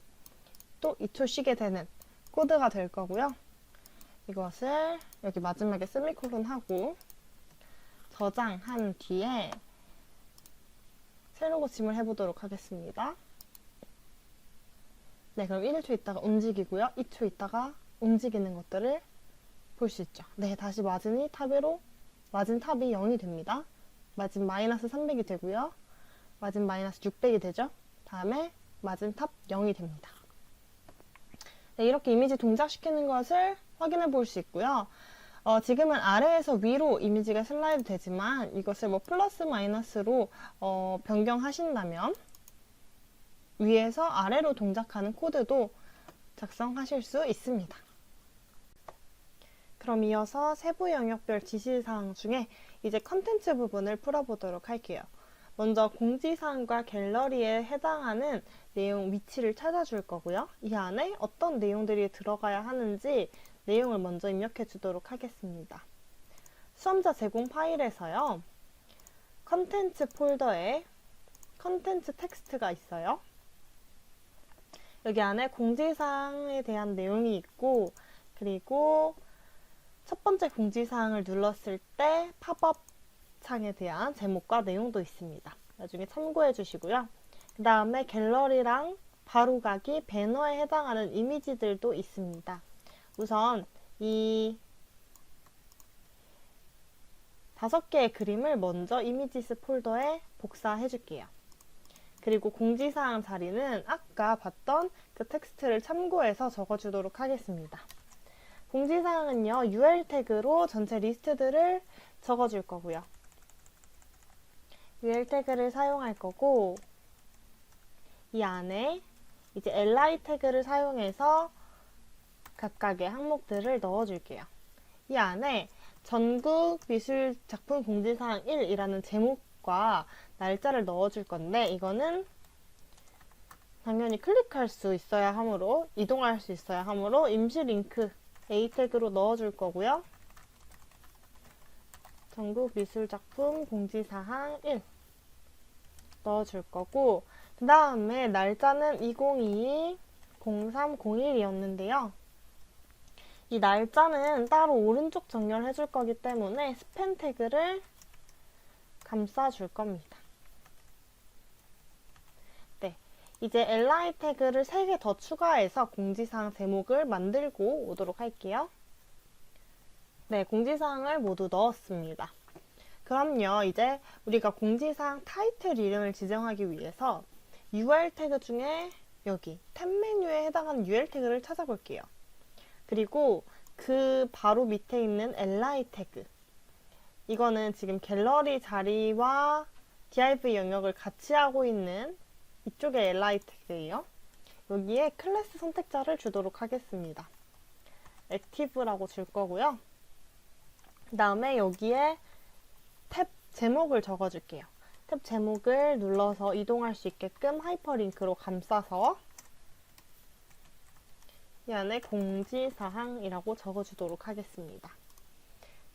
또 2초 쉬게 되는 코드가 될 거고요. 이것을 여기 마지막에 세미콜론 하고 저장한 뒤에 새로 고침을 해보도록 하겠습니다. 네, 그럼 1초 있다가 움직이고요. 2초 있다가 움직이는 것들을 볼 수 있죠. 네, 다시 마진 탑이 0이 됩니다. 마진 마이너스 300이 되고요. 마진 마이너스 600이 되죠. 다음에 마진 탑 0이 됩니다. 네, 이렇게 이미지 동작시키는 것을 확인해 볼 수 있고요. 지금은 아래에서 위로 이미지가 슬라이드 되지만 이것을 뭐 플러스 마이너스로 변경하신다면 위에서 아래로 동작하는 코드도 작성하실 수 있습니다. 그럼 이어서 세부 영역별 지시사항 중에 이제 컨텐츠 부분을 풀어보도록 할게요. 먼저 공지사항과 갤러리에 해당하는 내용 위치를 찾아줄 거고요. 이 안에 어떤 내용들이 들어가야 하는지 내용을 먼저 입력해 주도록 하겠습니다. 수험자 제공 파일에서요. 컨텐츠 폴더에 컨텐츠 텍스트가 있어요. 여기 안에 공지사항에 대한 내용이 있고, 그리고 첫 번째 공지사항을 눌렀을 때 팝업 창에 대한 제목과 내용도 있습니다. 나중에 참고해 주시고요. 그 다음에 갤러리랑 바로가기, 배너에 해당하는 이미지들도 있습니다. 우선 이 5개의 그림을 먼저 이미지스 폴더에 복사해 줄게요. 그리고 공지사항 자리는 아까 봤던 그 텍스트를 참고해서 적어주도록 하겠습니다. 공지사항은요, UL 태그로 전체 리스트들을 적어줄 거고요. UL 태그를 사용할 거고, 이 안에 이제 li 태그를 사용해서 각각의 항목들을 넣어줄게요. 이 안에 전국 미술 작품 공지사항 1이라는 제목과 날짜를 넣어줄 건데, 이거는 당연히 클릭할 수 있어야 하므로, 이동할 수 있어야 하므로 임시 링크 A 태그로 넣어줄 거고요. 전국 미술 작품 공지사항 1 넣어줄 거고, 그 다음에 날짜는 2022-0301이었는데요. 이 날짜는 따로 오른쪽 정렬해 줄 거기 때문에 스팸 태그를 감싸줄 겁니다. 네, 이제 li 태그를 3개 더 추가해서 공지사항 제목을 만들고 오도록 할게요. 네, 공지사항을 모두 넣었습니다. 그럼요, 이제 우리가 공지사항 타이틀 이름을 지정하기 위해서 UL 태그 중에 여기 탭 메뉴에 해당하는 UL 태그를 찾아볼게요. 그리고 그 바로 밑에 있는 li 태그, 이거는 지금 갤러리 자리와 div 영역을 같이 하고 있는 이쪽에 li 태그예요. 여기에 클래스 선택자를 주도록 하겠습니다. 액티브라고 줄 거고요. 그 다음에 여기에 탭 제목을 적어줄게요. 탭 제목을 눌러서 이동할 수 있게끔 하이퍼링크로 감싸서 이 안에 공지사항이라고 적어주도록 하겠습니다.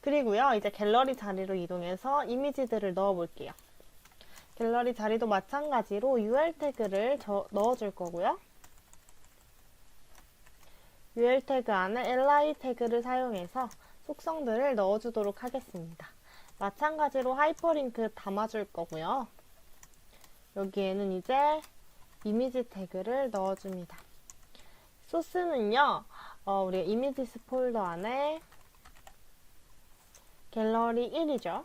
그리고요, 이제 갤러리 자리로 이동해서 이미지들을 넣어볼게요. 갤러리 자리도 마찬가지로 UL 태그를 넣어줄 거고요. UL 태그 안에 li 태그를 사용해서 속성들을 넣어주도록 하겠습니다. 마찬가지로 하이퍼링크 담아줄 거고요. 여기에는 이제 이미지 태그를 넣어줍니다. 소스는요, 우리가 이미지스 폴더 안에 갤러리 1이죠.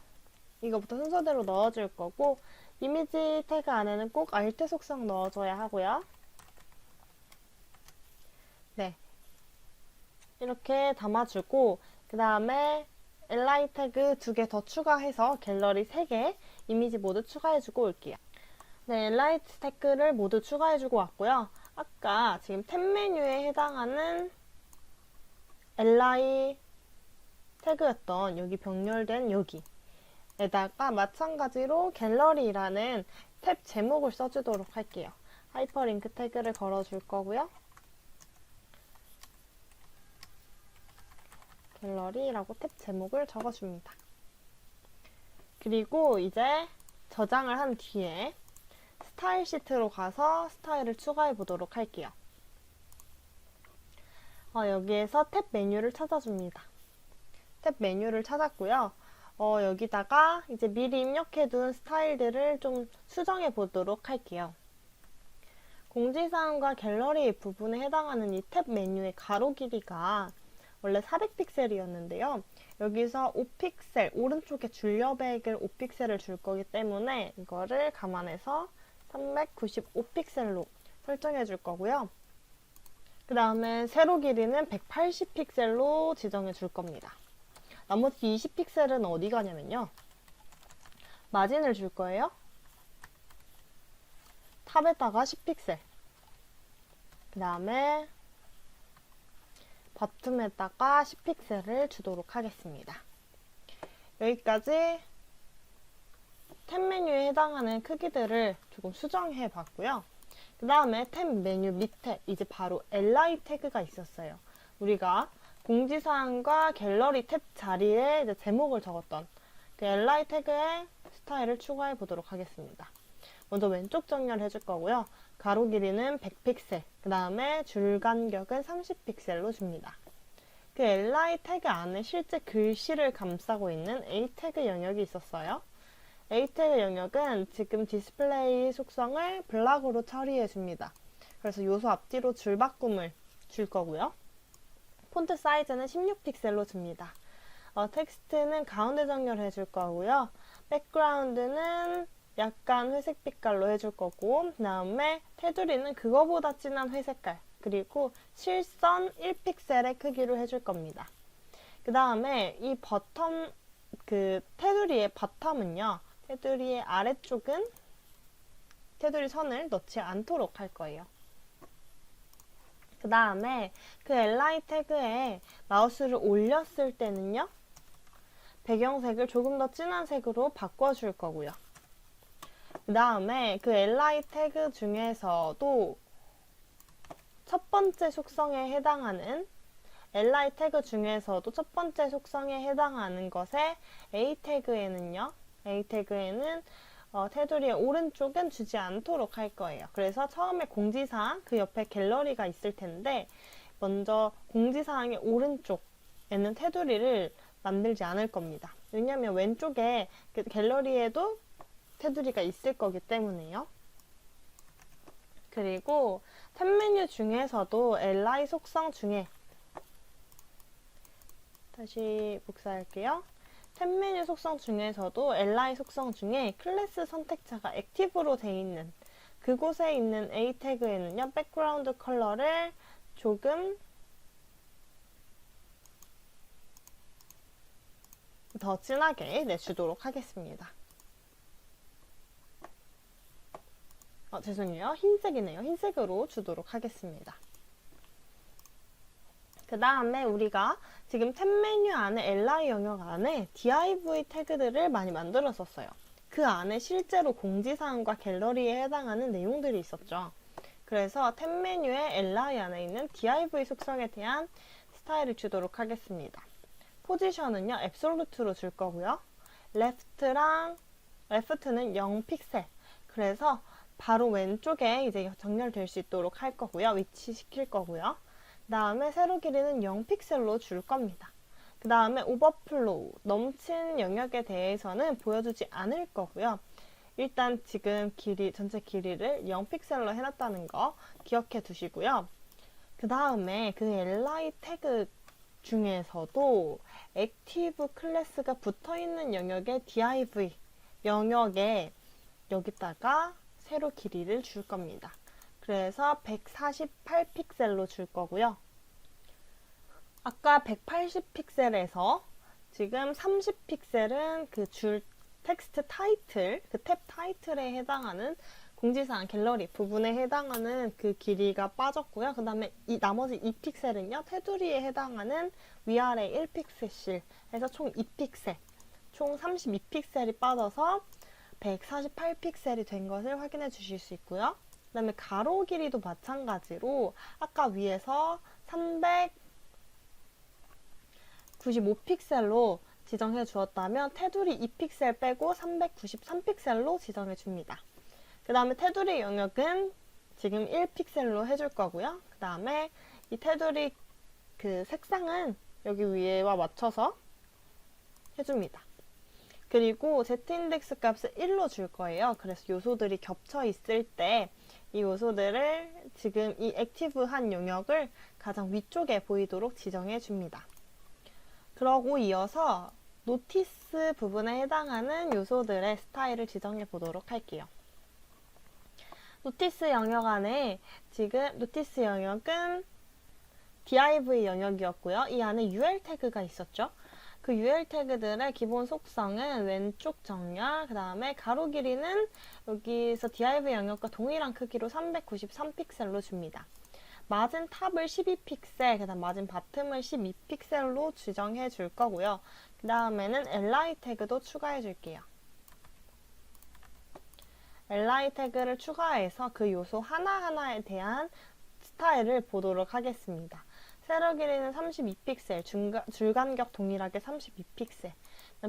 이거부터 순서대로 넣어줄 거고, 이미지 태그 안에는 꼭 alt 속성 넣어줘야 하고요. 네. 이렇게 담아주고, 그 다음에 li 태그 2개 더 추가해서 갤러리 3개 이미지 모두 추가해주고 올게요. 네, li 태그를 모두 추가해주고 왔고요. 아까 지금 탭 메뉴에 해당하는 li 태그였던 여기 병렬된 여기에다가 마찬가지로 갤러리라는 탭 제목을 써주도록 할게요. 하이퍼링크 태그를 걸어줄 거고요. 갤러리라고 탭 제목을 적어줍니다. 그리고 이제 저장을 한 뒤에 스타일 시트로 가서 스타일을 추가해 보도록 할게요. 여기에서 탭 메뉴를 찾아줍니다. 탭 메뉴를 찾았고요. 여기다가 이제 미리 입력해둔 스타일들을 좀 수정해 보도록 할게요. 공지사항과 갤러리 부분에 해당하는 이 탭 메뉴의 가로 길이가 원래 400픽셀이었는데요. 여기서 5픽셀, 오른쪽에 줄여백을 5픽셀을 줄 거기 때문에 이거를 감안해서 395픽셀로 설정해 줄 거고요. 그 다음에 세로 길이는 180픽셀로 지정해 줄 겁니다. 나머지 20픽셀은 어디 가냐면요. 마진을 줄 거예요. 탑에다가 10픽셀. 그 다음에 버튼에다가 10픽셀을 주도록 하겠습니다. 여기까지 탭 메뉴에 해당하는 크기들을 조금 수정해 봤고요. 그 다음에 탭 메뉴 밑에 이제 바로 li 태그가 있었어요. 우리가 공지사항과 갤러리 탭 자리에 이제 제목을 적었던 그 li 태그의 스타일을 추가해 보도록 하겠습니다. 먼저 왼쪽 정렬 해줄 거고요. 가로 길이는 100픽셀, 그 다음에 줄 간격은 30픽셀로 줍니다. 그 li 태그 안에 실제 글씨를 감싸고 있는 a 태그 영역이 있었어요. a 태그 영역은 지금 디스플레이 속성을 블락으로 처리해 줍니다. 그래서 요소 앞뒤로 줄 바꿈을 줄 거고요. 폰트 사이즈는 16픽셀로 줍니다. 텍스트는 가운데 정렬해 줄 거고요. 백그라운드는 약간 회색 빛깔로 해줄 거고, 그 다음에 테두리는 그거보다 진한 회색깔, 그리고 실선 1픽셀의 크기로 해줄 겁니다. 그 다음에 이 버텀, 테두리의 바텀은요, 테두리의 아래쪽은 테두리 선을 넣지 않도록 할 거예요. 그 다음에 그 li 태그에 마우스를 올렸을 때는요, 배경색을 조금 더 진한 색으로 바꿔줄 거고요. 그 다음에 그 li 태그 중에서도 첫 번째 속성에 해당하는 li 태그 중에서도 첫 번째 속성에 해당하는 것에 a 태그에는 테두리의 오른쪽은 주지 않도록 할 거예요. 그래서 처음에 공지사항 그 옆에 갤러리가 있을 텐데 먼저 공지사항의 오른쪽에는 테두리를 만들지 않을 겁니다. 왜냐하면 왼쪽에 그 갤러리에도 테두리가 있을 거기 때문에요. 그리고 탭 메뉴 중에서도 li 속성 중에 다시 복사할게요. 탭 메뉴 속성 중에서도 li 속성 중에 클래스 선택자가 액티브로 되어 있는 그곳에 있는 a 태그에는요, 백그라운드 컬러를 조금 더 진하게 내주도록 하겠습니다. 죄송해요. 흰색이네요. 흰색으로 주도록 하겠습니다. 그 다음에 우리가 지금 탭 메뉴 안에 li 영역 안에 div 태그들을 많이 만들었었어요. 그 안에 실제로 공지사항과 갤러리에 해당하는 내용들이 있었죠. 그래서 탭 메뉴의 li 안에 있는 div 속성에 대한 스타일을 주도록 하겠습니다. 포지션은요, 앱솔루트로 줄 거고요. 레프트는 0픽셀. 그래서 바로 왼쪽에 이제 정렬될 수 있도록 할 거고요. 위치시킬 거고요. 그 다음에 세로 길이는 0픽셀로 줄 겁니다. 그 다음에 오버플로우, 넘친 영역에 대해서는 보여주지 않을 거고요. 일단 지금 전체 길이를 0픽셀로 해놨다는 거 기억해 두시고요. 그 다음에 그 li 태그 중에서도 액티브 클래스가 붙어있는 영역의 div 영역에 여기다가 세로 길이를 줄 겁니다. 그래서 148픽셀로 줄 거고요. 아까 180픽셀에서 지금 30픽셀은 그 줄 텍스트 타이틀, 그 탭 타이틀에 해당하는 공지사항 갤러리 부분에 해당하는 그 길이가 빠졌고요. 그 다음에 이 나머지 2픽셀은요, 테두리에 해당하는 위아래 1픽셀 해서 총 2픽셀, 총 32픽셀이 빠져서 148픽셀이 된 것을 확인해 주실 수 있고요. 그 다음에 가로 길이도 마찬가지로 아까 위에서 395픽셀로 지정해 주었다면 테두리 2픽셀 빼고 393픽셀로 지정해 줍니다. 그 다음에 테두리 영역은 지금 1픽셀로 해줄 거고요. 그 다음에 이 테두리 그 색상은 여기 위에와 맞춰서 해줍니다. 그리고 z인덱스 값을 1로 줄 거예요. 그래서 요소들이 겹쳐 있을 때 이 요소들을 지금 이 액티브한 영역을 가장 위쪽에 보이도록 지정해 줍니다. 그러고 이어서 노티스 부분에 해당하는 요소들의 스타일을 지정해 보도록 할게요. 노티스 영역 안에 지금 노티스 영역은 div 영역이었고요. 이 안에 ul 태그가 있었죠. 그 ul 태그들의 기본 속성은 왼쪽 정렬, 그 다음에 가로 길이는 여기서 div 영역과 동일한 크기로 393픽셀로 줍니다. 마진 탑을 12픽셀, 그 다음 마진 바텀을 12픽셀로 지정해 줄 거고요. 그 다음에는 li 태그도 추가해 줄게요. li 태그를 추가해서 그 요소 하나하나에 대한 스타일을 보도록 하겠습니다. 세로 길이는 32픽셀, 줄간격 동일하게 32픽셀.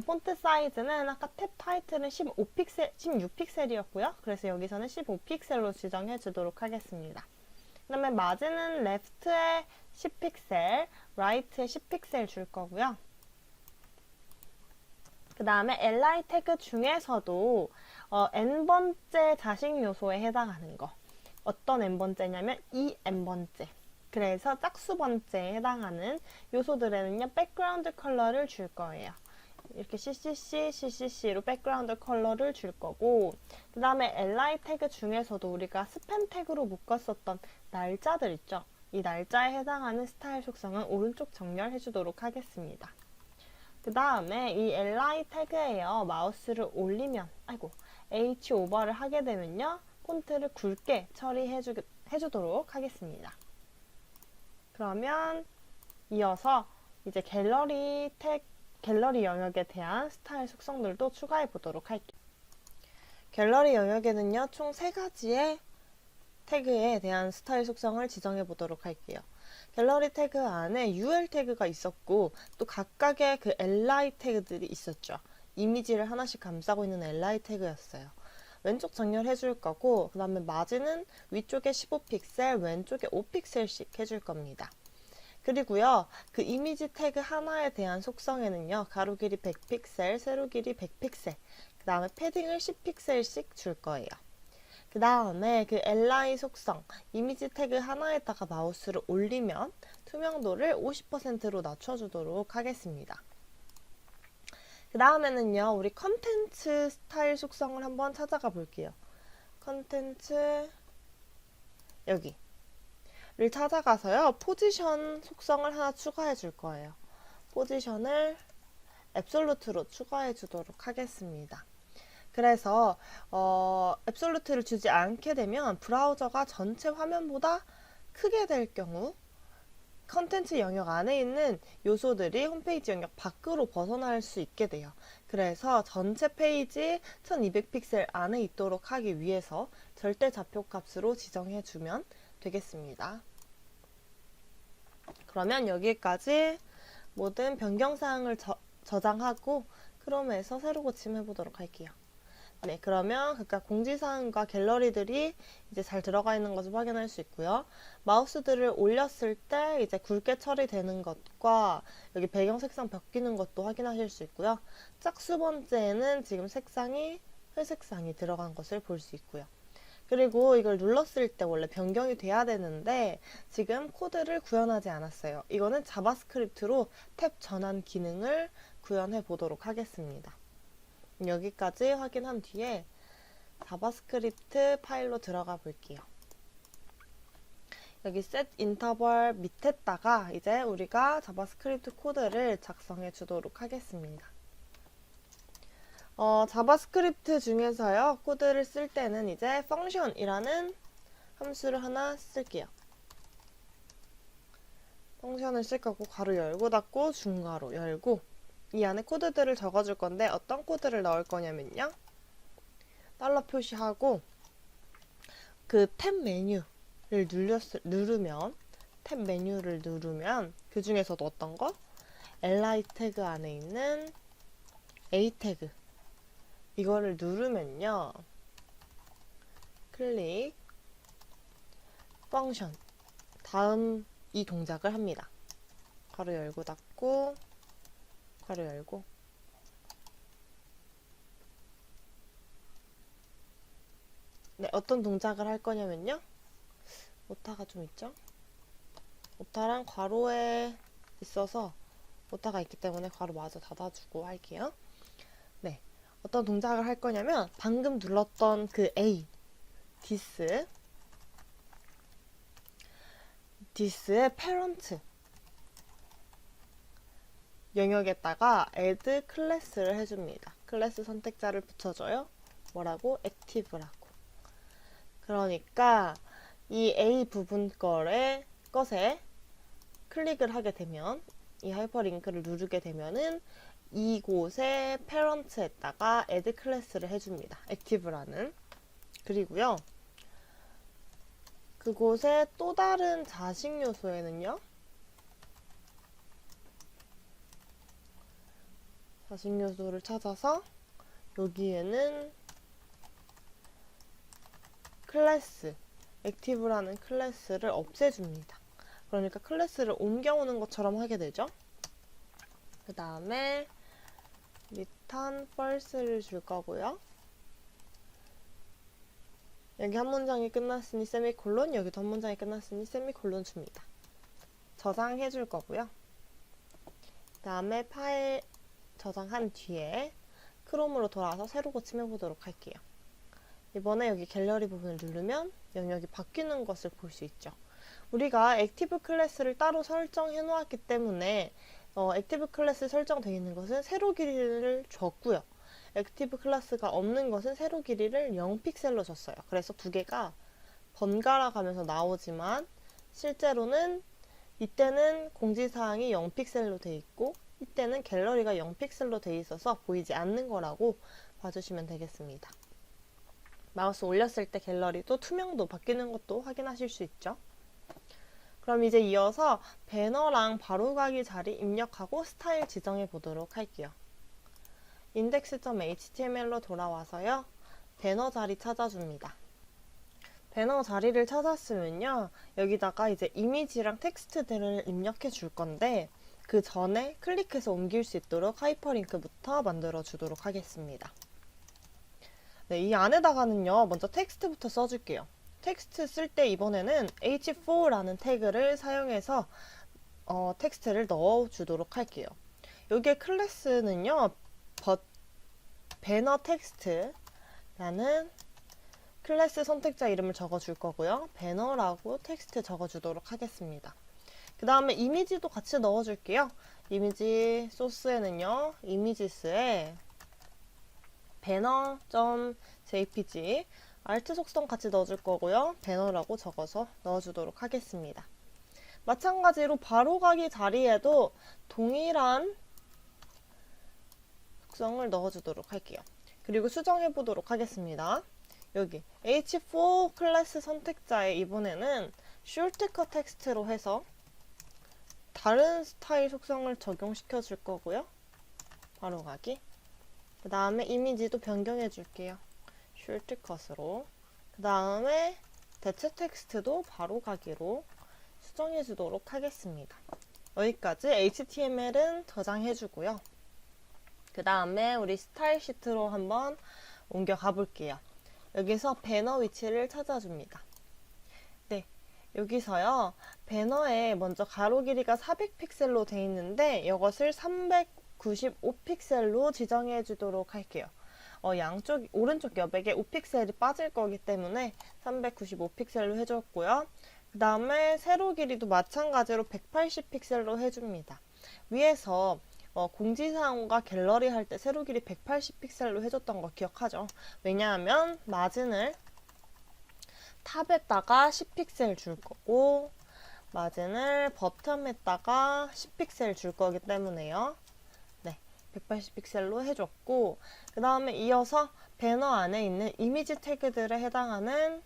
폰트 사이즈는 아까 탭 타이틀은 16픽셀이었고요. 그래서 여기서는 15픽셀로 지정해 주도록 하겠습니다. 그 다음에 마진은 레프트에 10픽셀, 라이트에 10픽셀 줄 거고요. 그 다음에 li 태그 중에서도 n번째 자식 요소에 해당하는 거. 어떤 n번째냐면 이 n번째. 그래서 짝수번째에 해당하는 요소들에는요, 백그라운드 컬러를 줄 거예요. 이렇게 CCC로 백그라운드 컬러를 줄 거고, 그 다음에 li 태그 중에서도 우리가 스팸 태그로 묶었었던 날짜들 있죠? 이 날짜에 해당하는 스타일 속성은 오른쪽 정렬해 주도록 하겠습니다. 그 다음에 이 li 태그에요, 마우스를 올리면, H 오버를 하게 되면요, 폰트를 굵게 처리해 주도록 하겠습니다. 그러면 이어서 이제 갤러리 영역에 대한 스타일 속성들도 추가해 보도록 할게요. 갤러리 영역에는요, 총 3가지의 태그에 대한 스타일 속성을 지정해 보도록 할게요. 갤러리 태그 안에 ul 태그가 있었고, 또 각각의 그 li 태그들이 있었죠. 이미지를 하나씩 감싸고 있는 li 태그였어요. 왼쪽 정렬해 줄 거고, 그 다음에 마진은 위쪽에 15픽셀, 왼쪽에 5픽셀씩 해줄 겁니다. 그리고요, 그 이미지 태그 하나에 대한 속성에는요, 가로 길이 100픽셀, 세로 길이 100픽셀, 그 다음에 패딩을 10픽셀씩 줄 거예요. 그 다음에 그 li 속성, 이미지 태그 하나에다가 마우스를 올리면 투명도를 50%로 낮춰주도록 하겠습니다. 그 다음에는요, 우리 컨텐츠 스타일 속성을 한번 찾아가 볼게요. 컨텐츠, 여기. 를 찾아가서요, 포지션 속성을 하나 추가해 줄 거예요. 포지션을 앱솔루트로 추가해 주도록 하겠습니다. 그래서 앱솔루트를 주지 않게 되면 브라우저가 전체 화면보다 크게 될 경우 컨텐츠 영역 안에 있는 요소들이 홈페이지 영역 밖으로 벗어날 수 있게 돼요. 그래서 전체 페이지 1200픽셀 안에 있도록 하기 위해서 절대 좌표값으로 지정해주면 되겠습니다. 그러면 여기까지 모든 변경사항을 저장하고 크롬에서 새로 고침해 보도록 할게요. 네, 그러면 각각 공지사항과 갤러리들이 이제 잘 들어가 있는 것을 확인할 수 있고요. 마우스들을 올렸을 때 이제 굵게 처리되는 것과 여기 배경 색상 바뀌는 것도 확인하실 수 있고요. 짝수 번째에는 지금 색상이 회색상이 들어간 것을 볼 수 있고요. 그리고 이걸 눌렀을 때 원래 변경이 돼야 되는데 지금 코드를 구현하지 않았어요. 이거는 자바스크립트로 탭 전환 기능을 구현해 보도록 하겠습니다. 여기까지 확인한 뒤에 자바스크립트 파일로 들어가 볼게요. 여기 set 인터벌 밑에다가 이제 우리가 자바스크립트 코드를 작성해 주도록 하겠습니다. 자바스크립트 중에서요, 코드를 쓸 때는 이제 function이라는 함수를 하나 쓸게요. 펑션을 쓸 거고, 가로 열고 닫고 중괄호 열고, 이 안에 코드들을 적어줄 건데 어떤 코드를 넣을 거냐면요, 달러 표시하고 그 탭 메뉴를 누르면 탭 메뉴를 누르면 그 중에서도 어떤 거? li 태그 안에 있는 a 태그 이거를 누르면요, 클릭 펑션 다음 이 동작을 합니다. 가로 열고 닫고 가로 열고, 네, 어떤 동작을 할 거냐면요, 오타가 좀 있죠? 오타랑 괄호에 있어서 오타가 있기 때문에 괄호 마저 닫아주고 할게요. 네, 어떤 동작을 할 거냐면 방금 눌렀던 그 A, this의 parent 영역에다가 add 클래스를 해줍니다. 클래스 선택자를 붙여줘요. 뭐라고? active라고. 그러니까 이 A 부분 것에 클릭을 하게 되면, 이 하이퍼링크를 누르게 되면은 이곳에 parent에다가 add 클래스를 해줍니다. active라는. 그리고요, 그곳에 또 다른 자식 요소에는요, 자식 요소를 찾아서 여기에는 클래스, 액티브라는 클래스를 없애줍니다. 그러니까 클래스를 옮겨오는 것처럼 하게 되죠. 그 다음에 return false를 줄 거고요. 여기 한 문장이 끝났으니 세미콜론, 여기도 한 문장이 끝났으니 세미콜론 줍니다. 저장해 줄 거고요. 그 다음에 파일 저장한 뒤에 크롬으로 돌아와서 새로 고침해 보도록 할게요. 이번에 여기 갤러리 부분을 누르면 영역이 바뀌는 것을 볼 수 있죠. 우리가 액티브 클래스를 따로 설정해 놓았기 때문에 액티브 클래스 설정되어 있는 것은 세로 길이를 줬고요. 액티브 클래스가 없는 것은 세로 길이를 0픽셀로 줬어요. 그래서 두 개가 번갈아 가면서 나오지만 실제로는 이때는 공지사항이 0픽셀로 돼 있고 이때는 갤러리가 0픽셀로 돼 있어서 보이지 않는 거라고 봐주시면 되겠습니다. 마우스 올렸을 때 갤러리도 투명도 바뀌는 것도 확인하실 수 있죠. 그럼 이제 이어서 배너랑 바로가기 자리 입력하고 스타일 지정해 보도록 할게요. index.html로 돌아와서요, 배너 자리 찾아줍니다. 배너 자리를 찾았으면요, 여기다가 이제 이미지랑 텍스트들을 입력해 줄 건데 그 전에 클릭해서 옮길 수 있도록 하이퍼링크부터 만들어 주도록 하겠습니다. 네, 이 안에다가는요, 먼저 텍스트부터 써줄게요. 텍스트 쓸 때 이번에는 h4라는 태그를 사용해서 텍스트를 넣어주도록 할게요. 여기에 클래스는요, 배너 텍스트라는 클래스 선택자 이름을 적어줄 거고요. 배너라고 텍스트 적어주도록 하겠습니다. 그 다음에 이미지도 같이 넣어줄게요. 이미지 소스에는요, 이미지스에 banner.jpg 알트 속성 같이 넣어줄 거고요. 배너라고 적어서 넣어주도록 하겠습니다. 마찬가지로 바로가기 자리에도 동일한 속성을 넣어주도록 할게요. 그리고 수정해 보도록 하겠습니다. 여기 H4 클래스 선택자에 이번에는 숄트컷 텍스트로 해서 다른 스타일 속성을 적용시켜 줄 거고요. 바로가기. 그 다음에 이미지도 변경해 줄게요. 숄트컷으로. 그 다음에 대체 텍스트도 바로가기로 수정해 주도록 하겠습니다. 여기까지 HTML은 저장해 주고요. 그 다음에 우리 스타일 시트로 한번 옮겨 가볼게요. 여기서 배너 위치를 찾아줍니다. 네, 여기서요. 배너에 먼저 가로 길이가 400픽셀로 되어 있는데 이것을 395픽셀로 지정해 주도록 할게요. 양쪽 오른쪽 여백에 5픽셀이 빠질 거기 때문에 395픽셀로 해줬고요. 그 다음에 세로 길이도 마찬가지로 180픽셀로 해줍니다. 위에서 공지사항과 갤러리 할 때 세로 길이 180픽셀로 해줬던 거 기억하죠? 왜냐하면 마진을 탑에다가 10픽셀 줄 거고 마진을 버텀에다가 10픽셀 줄 거기 때문에요. 네, 180픽셀로 해줬고 그 다음에 이어서 배너 안에 있는 이미지 태그들에 해당하는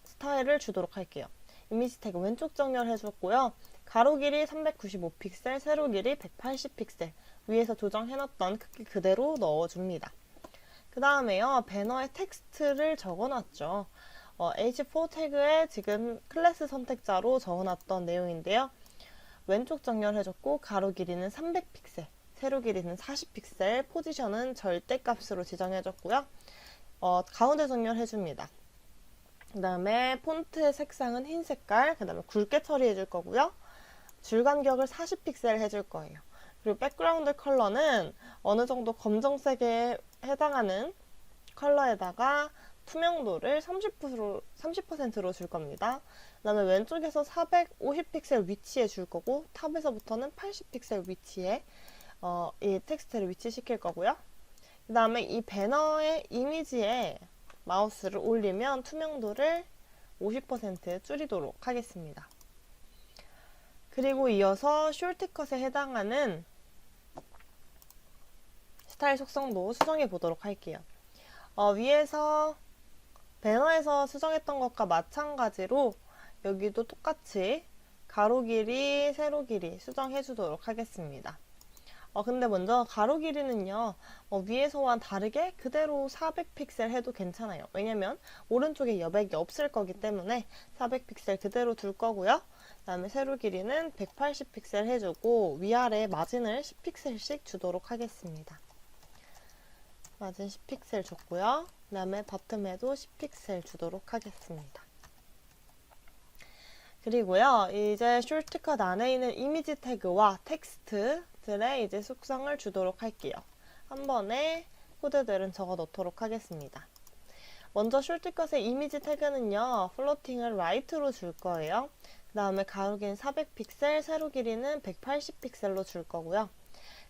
스타일을 주도록 할게요. 이미지 태그 왼쪽 정렬 해줬고요. 가로 길이 395픽셀, 세로 길이 180픽셀 위에서 조정해놨던 크기 그대로 넣어줍니다. 그 다음에요. 배너에 텍스트를 적어놨죠. H4 태그에 지금 클래스 선택자로 적어놨던 내용인데요. 왼쪽 정렬해줬고 가로 길이는 300픽셀, 세로 길이는 40픽셀, 포지션은 절대값으로 지정해줬고요. 가운데 정렬해줍니다. 그 다음에 폰트의 색상은 흰 색깔, 그 다음에 굵게 처리해줄 거고요. 줄 간격을 40픽셀 해줄 거예요. 그리고 백그라운드 컬러는 어느 정도 검정색에 해당하는 컬러에다가 투명도를 30%로 줄 겁니다. 그 다음에 왼쪽에서 450픽셀 위치에 줄 거고 탑에서부터는 80픽셀 위치에 이 텍스트를 위치시킬 거고요. 그 다음에 이 배너의 이미지에 마우스를 올리면 투명도를 50% 줄이도록 하겠습니다. 그리고 이어서 숄트컷에 해당하는 스타일 속성도 수정해 보도록 할게요. 위에서 배너에서 수정했던 것과 마찬가지로 여기도 똑같이 가로 길이, 세로 길이 수정해 주도록 하겠습니다. 근데 먼저 가로 길이는요, 위에서와 다르게 그대로 400픽셀 해도 괜찮아요. 왜냐면 오른쪽에 여백이 없을 거기 때문에 400픽셀 그대로 둘 거고요. 그 다음에 세로 길이는 180픽셀 해주고 위아래 마진을 10픽셀씩 주도록 하겠습니다. 마진 10픽셀 줬고요. 그 다음에 버튼에도 10픽셀 주도록 하겠습니다. 그리고요, 이제 숄트컷 안에 있는 이미지 태그와 텍스트들의 이제 속성을 주도록 할게요. 한 번에 코드들은 적어 놓도록 하겠습니다. 먼저 숄트컷의 이미지 태그는요, 플로팅을 right로 줄 거예요. 그 다음에 가로 길이는 400픽셀, 세로 길이는 180픽셀로 줄 거고요.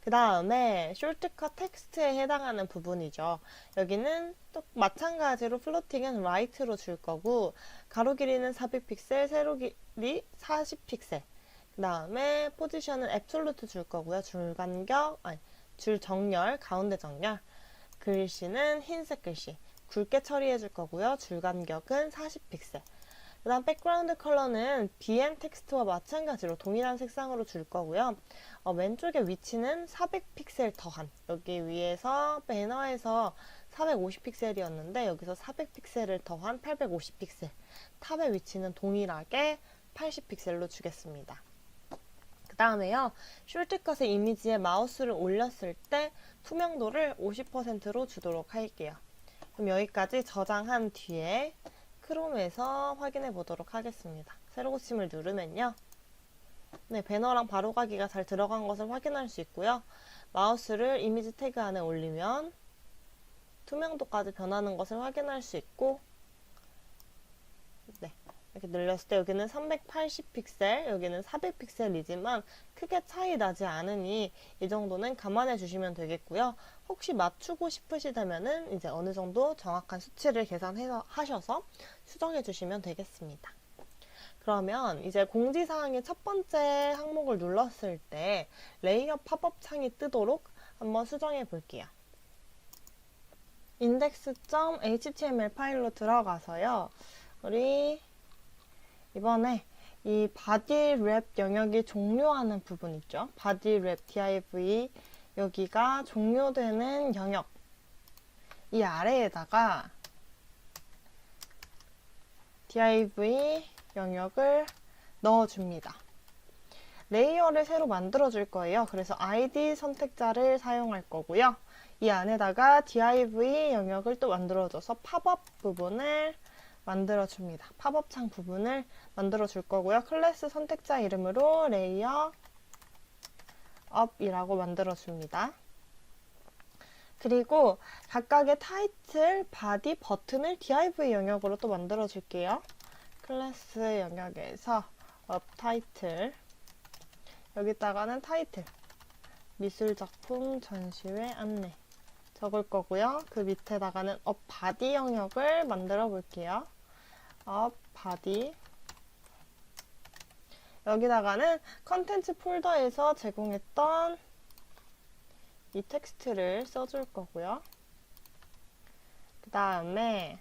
그 다음에 숄트컷 텍스트에 해당하는 부분이죠. 여기는 또 마찬가지로 플로팅은 right로 줄 거고 가로 길이는 400픽셀, 세로 길이 40픽셀. 그 다음에 포지션은 absolute 줄 거고요. 줄 정렬, 가운데 정렬. 글씨는 흰색 글씨. 굵게 처리해 줄 거고요. 줄 간격은 40픽셀. 그 다음 백그라운드 컬러는 BM 텍스트와 마찬가지로 동일한 색상으로 줄 거고요. 왼쪽의 위치는 400픽셀 더한, 여기 위에서 배너에서 450픽셀이었는데 여기서 400픽셀을 더한 850픽셀, 탑의 위치는 동일하게 80픽셀로 주겠습니다. 그 다음에요, 숄트컷의 이미지에 마우스를 올렸을 때 투명도를 50%로 주도록 할게요. 그럼 여기까지 저장한 뒤에 크롬에서 확인해 보도록 하겠습니다. 세로 고침을 누르면요, 네, 배너랑 바로가기가 잘 들어간 것을 확인할 수 있고요. 마우스를 이미지 태그 안에 올리면 투명도까지 변하는 것을 확인할 수 있고, 네, 이렇게 늘렸을 때 여기는 380픽셀, 여기는 400픽셀이지만 크게 차이 나지 않으니 이 정도는 감안해 주시면 되겠고요. 혹시 맞추고 싶으시다면은 이제 어느 정도 정확한 수치를 계산해서 하셔서 수정해 주시면 되겠습니다. 그러면 이제 공지사항의 첫 번째 항목을 눌렀을 때 레이어 팝업 창이 뜨도록 한번 수정해 볼게요. index.html 파일로 들어가서요. 우리 이번에 이 body wrap 영역이 종료하는 부분 있죠. body wrap div 여기가 종료되는 영역 이 아래에다가 div 영역을 넣어줍니다. 레이어를 새로 만들어 줄 거예요. 그래서 id 선택자를 사용할 거고요. 이 안에다가 div 영역을 또 만들어줘서 팝업 부분을 만들어줍니다. 팝업 창 부분을 만들어 줄 거고요. 클래스 선택자 이름으로 레이어 업이라고 만들어 줍니다. 그리고 각각의 타이틀, 바디, 버튼을 div 영역으로 또 만들어 줄게요. 클래스 영역에서 업 타이틀 여기다가는 타이틀 미술작품 전시회 안내 적을 거고요. 그 밑에다가는 업 바디 영역을 만들어 볼게요. 업 바디 여기다가는 컨텐츠 폴더에서 제공했던 이 텍스트를 써줄 거고요. 그 다음에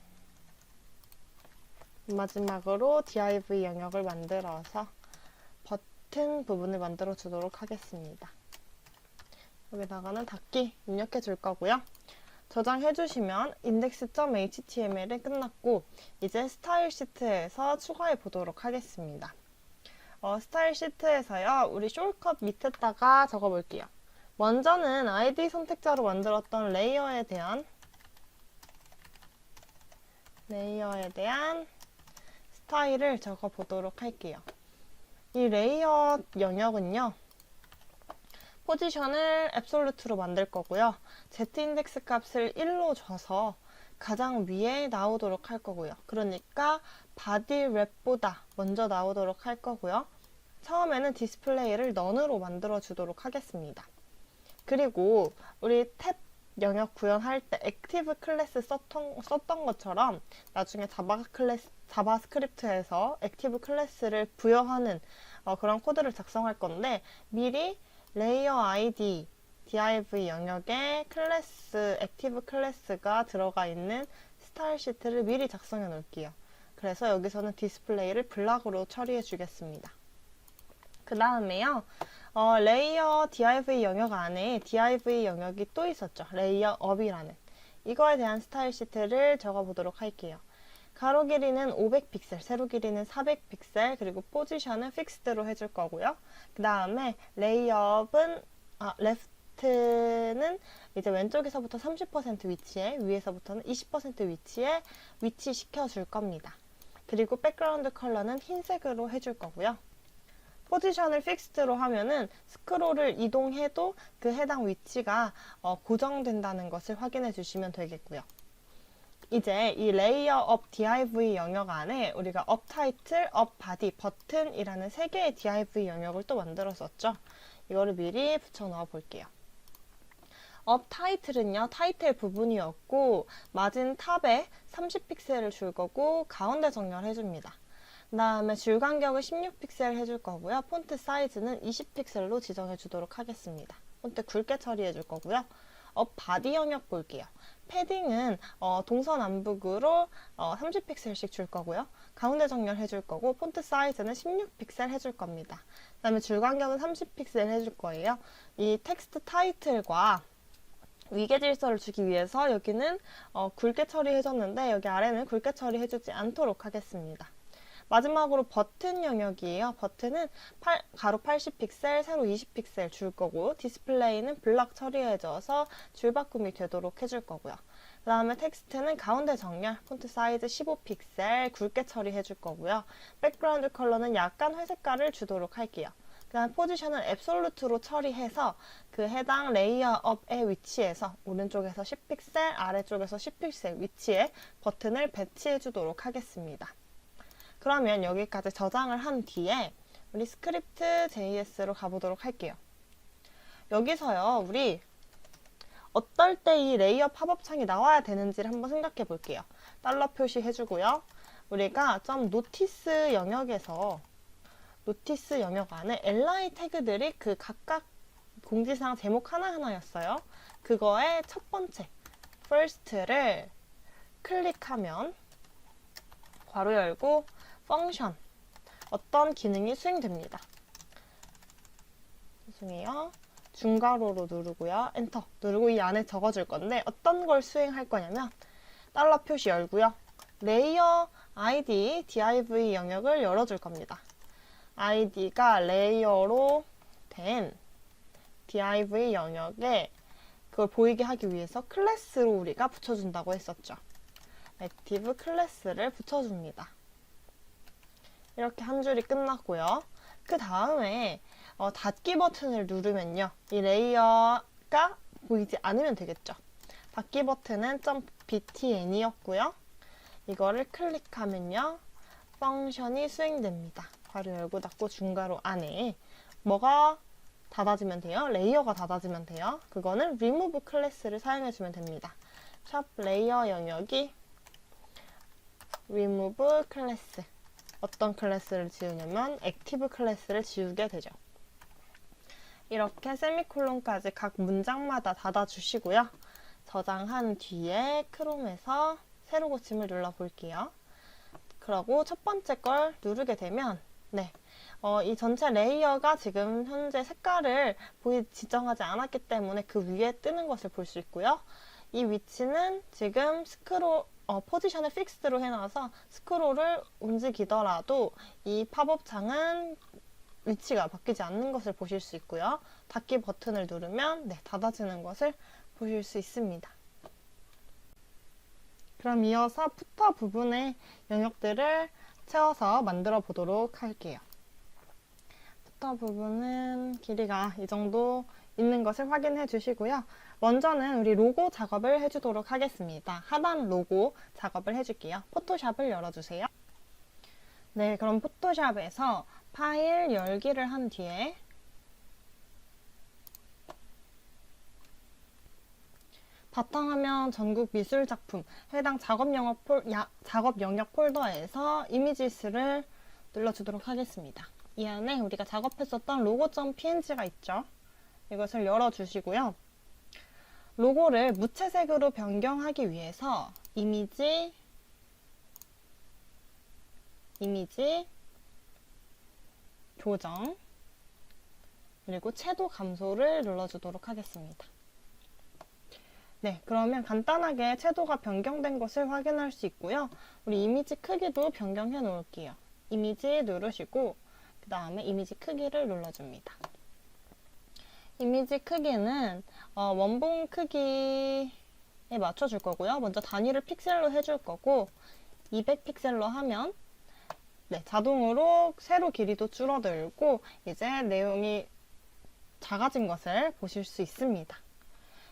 마지막으로 div 영역을 만들어서 버튼 부분을 만들어 주도록 하겠습니다. 여기다가는 닫기 입력해 줄 거고요. 저장해 주시면 index.html이 끝났고 이제 스타일 시트에서 추가해 보도록 하겠습니다. 스타일 시트에서요. 우리 숄컷 밑에다가 적어 볼게요. 먼저는 id 선택자로 만들었던 레이어에 대한 스타일을 적어 보도록 할게요. 이 레이어 영역은요. 포지션을 앱솔루트로 만들 거고요. z인덱스 값을 1로 줘서 가장 위에 나오도록 할 거고요. 그러니까 바디 랩보다 먼저 나오도록 할 거고요. 처음에는 디스플레이를 none으로 만들어 주도록 하겠습니다. 그리고 우리 탭 영역 구현할 때 액티브 클래스 썼던 것처럼 나중에 자바스크립트에서 액티브 클래스를 부여하는 그런 코드를 작성할 건데 미리 레이어 ID div 영역에 클래스, 액티브 클래스가 들어가 있는 스타일 시트를 미리 작성해 놓을게요. 그래서 여기서는 디스플레이를 블락으로 처리해 주겠습니다. 그 다음에요. 레이어 div 영역 안에 div 영역이 또 있었죠. 레이어 업이라는 이거에 대한 스타일 시트를 적어 보도록 할게요. 가로 길이는 500픽셀, 세로 길이는 400픽셀, 그리고 포지션은 픽스드로 해줄 거고요. 그 다음에 레이업은 레프트는 이제 왼쪽에서부터 30% 위치에, 위에서부터는 20% 위치에 위치시켜 줄 겁니다. 그리고 백그라운드 컬러는 흰색으로 해줄 거고요. 포지션을 픽스드로 하면은 스크롤을 이동해도 그 해당 위치가 고정된다는 것을 확인해 주시면 되겠고요. 이제 이 레이어 업 div 영역 안에 우리가 업 타이틀, 업 바디, 버튼이라는 3개의 div 영역을 또 만들었었죠. 이거를 미리 붙여 넣어 볼게요. 업 타이틀은요, 타이틀 부분이었고 마진 탑에 30픽셀을 줄 거고 가운데 정렬해 줍니다. 그 다음에 줄 간격을 16픽셀 해줄 거고요. 폰트 사이즈는 20픽셀로 지정해 주도록 하겠습니다. 폰트 굵게 처리해 줄 거고요. 업 바디 영역 볼게요. 패딩은 동서남북으로 30픽셀씩 줄 거고요. 가운데 정렬 해줄 거고 폰트 사이즈는 16픽셀 해줄 겁니다. 그 다음에 줄 간격은 30픽셀 해줄 거예요. 이 텍스트 타이틀과 위계 질서를 주기 위해서 여기는 굵게 처리해줬는데 여기 아래는 굵게 처리해주지 않도록 하겠습니다. 마지막으로 버튼 영역이에요. 버튼은 가로 80픽셀, 세로 20픽셀 줄 거고 디스플레이는 블락 처리해줘서 줄바꿈이 되도록 해줄 거고요. 그 다음에 텍스트는 가운데 정렬, 폰트 사이즈 15픽셀 굵게 처리해줄 거고요. 백그라운드 컬러는 약간 회색깔을 주도록 할게요. 그 다음 포지션은 앱솔루트로 처리해서 그 해당 레이어 업의 위치에서 오른쪽에서 10픽셀, 아래쪽에서 10픽셀 위치에 버튼을 배치해 주도록 하겠습니다. 그러면 여기까지 저장을 한 뒤에 우리 스크립트 JS로 가보도록 할게요. 여기서요, 우리 어떨 때 이 레이어 팝업 창이 나와야 되는지를 한번 생각해 볼게요. 달러 표시 해주고요. 우리가 좀 노티스 영역에서 노티스 영역 안에 li 태그들이 그 각각 공지사항 제목 하나하나였어요. 그거의 첫 번째 first를 클릭하면 괄호 열고 펑션 어떤 기능이 수행됩니다. 죄송해요. 중괄호로 누르고요. 엔터 누르고 이 안에 적어줄 건데 어떤 걸 수행할 거냐면 달러 표시 열고요. 레이어 id div 영역을 열어줄 겁니다. id가 레이어로 된 div 영역에 그걸 보이게 하기 위해서 클래스로 우리가 붙여준다고 했었죠. 액티브 클래스를 붙여줍니다. 이렇게 한 줄이 끝났고요. 그 다음에 닫기 버튼을 누르면요. 이 레이어가 보이지 않으면 되겠죠. 닫기 버튼은 .btn이었고요. 이거를 클릭하면요. 펑션이 수행됩니다. 괄호 열고 닫고 중괄호 안에 뭐가 닫아지면 돼요? 레이어가 닫아지면 돼요. 그거는 remove 클래스를 사용해주면 됩니다. 샵 레이어 영역이 remove 클래스 어떤 클래스를 지우냐면 액티브 클래스를 지우게 되죠. 이렇게 세미콜론까지 각 문장마다 닫아주시고요. 저장한 뒤에 크롬에서 새로 고침을 눌러볼게요. 그러고 첫 번째 걸 누르게 되면 이 전체 레이어가 지금 현재 색깔을 지정하지 않았기 때문에 그 위에 뜨는 것을 볼 수 있고요. 이 위치는 지금 포지션을 픽스로 해놔서 스크롤을 움직이더라도 이 팝업 창은 위치가 바뀌지 않는 것을 보실 수 있고요. 닫기 버튼을 누르면 닫아지는 것을 보실 수 있습니다. 그럼 이어서 푸터 부분의 영역들을 채워서 만들어 보도록 할게요. 푸터 부분은 길이가 이 정도 있는 것을 확인해 주시고요. 먼저는 우리 로고 작업을 해주도록 하겠습니다. 하단 로고 작업을 해줄게요. 포토샵을 열어주세요. 네, 그럼 포토샵에서 파일 열기를 한 뒤에 바탕화면 전국 미술작품 해당 작업 영역 폴더에서 이미지스를 눌러주도록 하겠습니다. 이 안에 우리가 작업했었던 logo.png가 있죠. 이것을 열어주시고요. 로고를 무채색으로 변경하기 위해서 이미지 조정 그리고 채도 감소를 눌러주도록 하겠습니다. 네, 그러면 간단하게 채도가 변경된 것을 확인할 수 있고요. 우리 이미지 크기도 변경해 놓을게요. 이미지 누르시고 그 다음에 이미지 크기를 눌러줍니다. 이미지 크기는 원본 크기에 맞춰줄 거고요. 먼저 단위를 픽셀로 해줄 거고 200픽셀로 하면 자동으로 세로 길이도 줄어들고 이제 내용이 작아진 것을 보실 수 있습니다.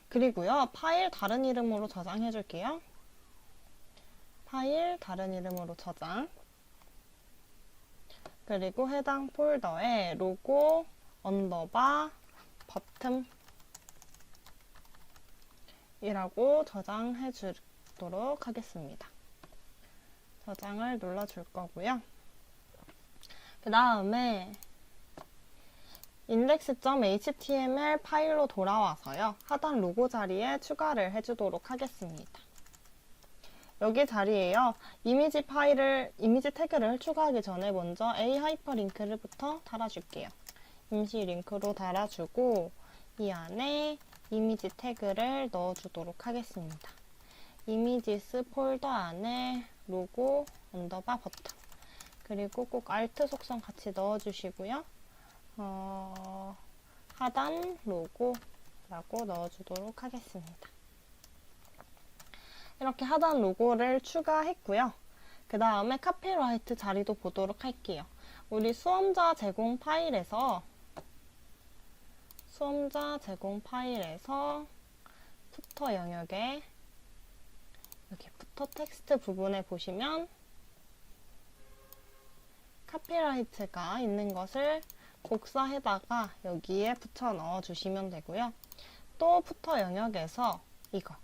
그리고요, 파일 다른 이름으로 저장해 줄게요. 파일 다른 이름으로 저장. 그리고 해당 폴더에 로고 언더바 버튼 이라고 저장해 주도록 하겠습니다. 저장을 눌러줄 거고요. 그 다음에 index.html 파일로 돌아와서요. 하단 로고 자리에 추가를 해주도록 하겠습니다. 여기 자리에요. 이미지 태그를 추가하기 전에 먼저 a 하이퍼링크를부터 달아줄게요. 임시 링크로 달아주고 이 안에 이미지 태그를 넣어주도록 하겠습니다. 이미지스 폴더 안에 로고 언더바 버튼 그리고 꼭 알트 속성 같이 넣어주시고요. 하단 로고라고 넣어주도록 하겠습니다. 이렇게 하단 로고를 추가했고요. 그 다음에 카피라이트 자리도 보도록 할게요. 우리 수험자 제공 파일에서 푸터 영역에 여기 푸터 텍스트 부분에 보시면 카피라이트가 있는 것을 복사해다가 여기에 붙여 넣어 주시면 되고요. 또 푸터 영역에서 이거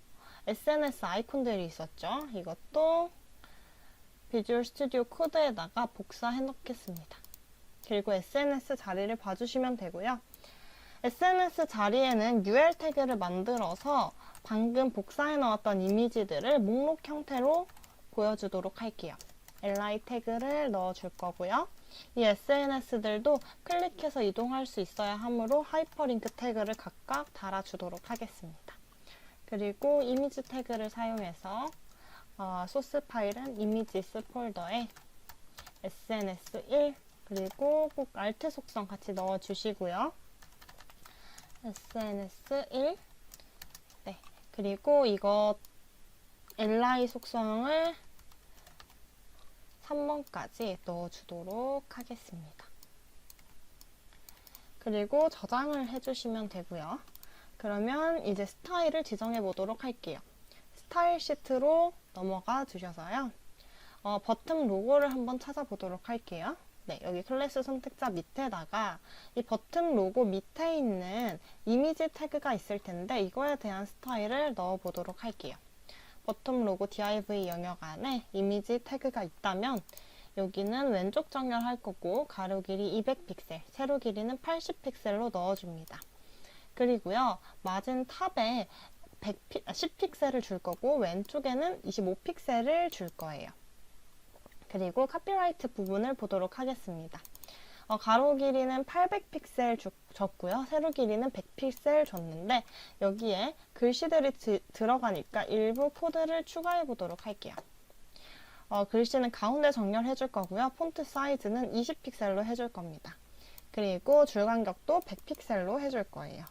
SNS 아이콘들이 있었죠. 이것도 비주얼 스튜디오 코드에다가 복사해 놓겠습니다. 그리고 SNS 자리를 봐주시면 되고요. SNS 자리에는 UL 태그를 만들어서 방금 복사해 넣었던 이미지들을 목록 형태로 보여주도록 할게요. li 태그를 넣어줄 거고요. 이 SNS들도 클릭해서 이동할 수 있어야 하므로 하이퍼링크 태그를 각각 달아주도록 하겠습니다. 그리고 이미지 태그를 사용해서 소스 파일은 이미지스 폴더에 SNS1 그리고 꼭 알트 속성 같이 넣어주시고요. SNS1 네, 그리고 이거 li 속성을 3번까지 넣어주도록 하겠습니다. 그리고 저장을 해주시면 되고요. 그러면 이제 스타일을 지정해 보도록 할게요. 스타일 시트로 넘어가 주셔서요. 버튼 로고를 한번 찾아보도록 할게요. 네, 여기 클래스 선택자 밑에다가 이 버튼 로고 밑에 있는 이미지 태그가 있을 텐데 이거에 대한 스타일을 넣어 보도록 할게요. 버튼 로고 div 영역 안에 이미지 태그가 있다면 여기는 왼쪽 정렬할 거고 가로 길이 200픽셀, 세로 길이는 80픽셀로 넣어줍니다. 그리고요, 맞은 탑에 10픽셀을 줄 거고 왼쪽에는 25픽셀을 줄 거예요. 그리고 카피라이트 부분을 보도록 하겠습니다. 가로 길이는 800픽셀 줬고요. 세로 길이는 100픽셀 줬는데 여기에 글씨들이 들어가니까 일부 코드를 추가해 보도록 할게요. 글씨는 가운데 정렬해 줄 거고요. 폰트 사이즈는 20픽셀로 해줄 겁니다. 그리고 줄 간격도 100픽셀로 해줄 거예요.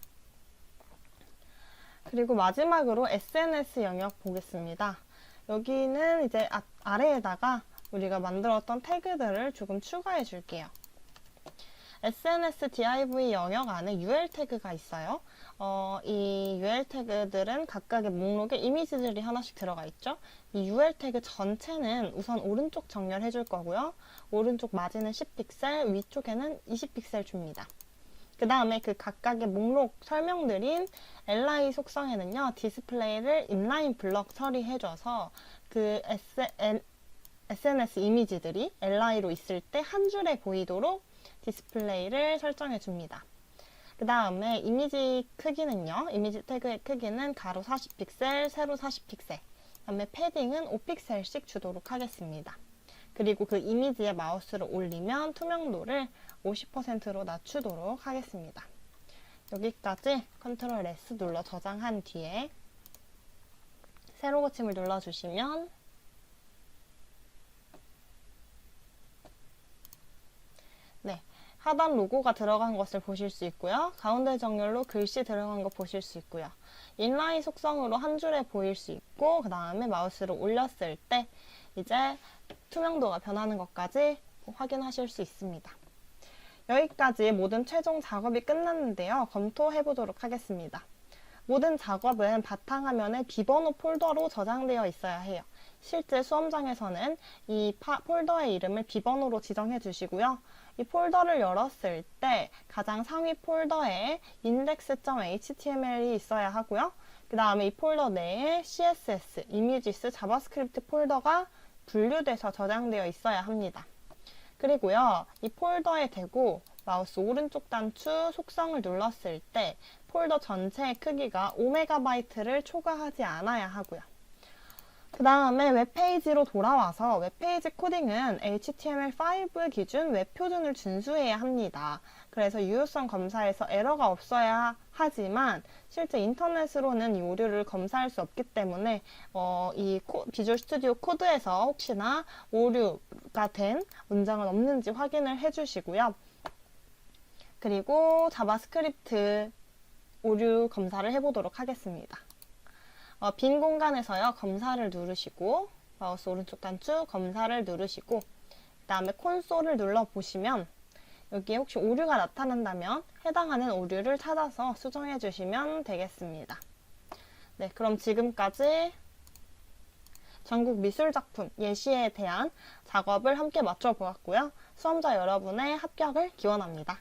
그리고 마지막으로 SNS 영역 보겠습니다. 여기는 이제 아래에다가 우리가 만들었던 태그들을 조금 추가해 줄게요. SNS div 영역 안에 UL 태그가 있어요. 이 UL 태그들은 각각의 목록에 이미지들이 하나씩 들어가 있죠. 이 UL 태그 전체는 우선 오른쪽 정렬해 줄 거고요. 오른쪽 마진은 10픽셀, 위쪽에는 20픽셀 줍니다. 그 다음에 그 각각의 목록 설명드린 li 속성에는요, 디스플레이를 인라인 블럭 처리해줘서 그 SNS 이미지들이 li로 있을 때 한 줄에 보이도록 디스플레이를 설정해 줍니다. 그 다음에 이미지 크기는요, 이미지 태그의 크기는 가로 40픽셀, 세로 40픽셀, 그 다음에 패딩은 5픽셀씩 주도록 하겠습니다. 그리고 그 이미지에 마우스를 올리면 투명도를 50%로 낮추도록 하겠습니다. 여기까지 컨트롤 S 눌러 저장한 뒤에 세로 고침을 눌러주시면 네, 하단 로고가 들어간 것을 보실 수 있고요. 가운데 정렬로 글씨 들어간 거 보실 수 있고요. 인라인 속성으로 한 줄에 보일 수 있고 그 다음에 마우스를 올렸을 때 이제 투명도가 변하는 것까지 확인하실 수 있습니다. 여기까지 모든 최종 작업이 끝났는데요. 검토해 보도록 하겠습니다. 모든 작업은 바탕화면에 비번호 폴더로 저장되어 있어야 해요. 실제 수험장에서는 이 폴더의 이름을 비번호로 지정해 주시고요. 이 폴더를 열었을 때 가장 상위 폴더에 index.html이 있어야 하고요. 그 다음에 이 폴더 내에 css, images, 자바스크립트 폴더가 분류돼서 저장되어 있어야 합니다. 그리고요, 이 폴더에 대고 마우스 오른쪽 단추 속성을 눌렀을 때 폴더 전체의 크기가 5MB를 초과하지 않아야 하고요. 그 다음에 웹페이지로 돌아와서 웹페이지 코딩은 HTML5 기준 웹표준을 준수해야 합니다. 그래서 유효성 검사에서 에러가 없어야 하지만 실제 인터넷으로는 이 오류를 검사할 수 없기 때문에 비주얼 스튜디오 코드에서 혹시나 오류가 된 문장은 없는지 확인을 해주시고요. 그리고 자바스크립트 오류 검사를 해보도록 하겠습니다. 빈 공간에서요, 검사를 누르시고 마우스 오른쪽 단추 검사를 누르시고 그 다음에 콘솔을 눌러보시면 여기에 혹시 오류가 나타난다면 해당하는 오류를 찾아서 수정해 주시면 되겠습니다. 네, 그럼 지금까지 전국 미술작품 예시에 대한 작업을 함께 맞춰 보았고요. 수험자 여러분의 합격을 기원합니다.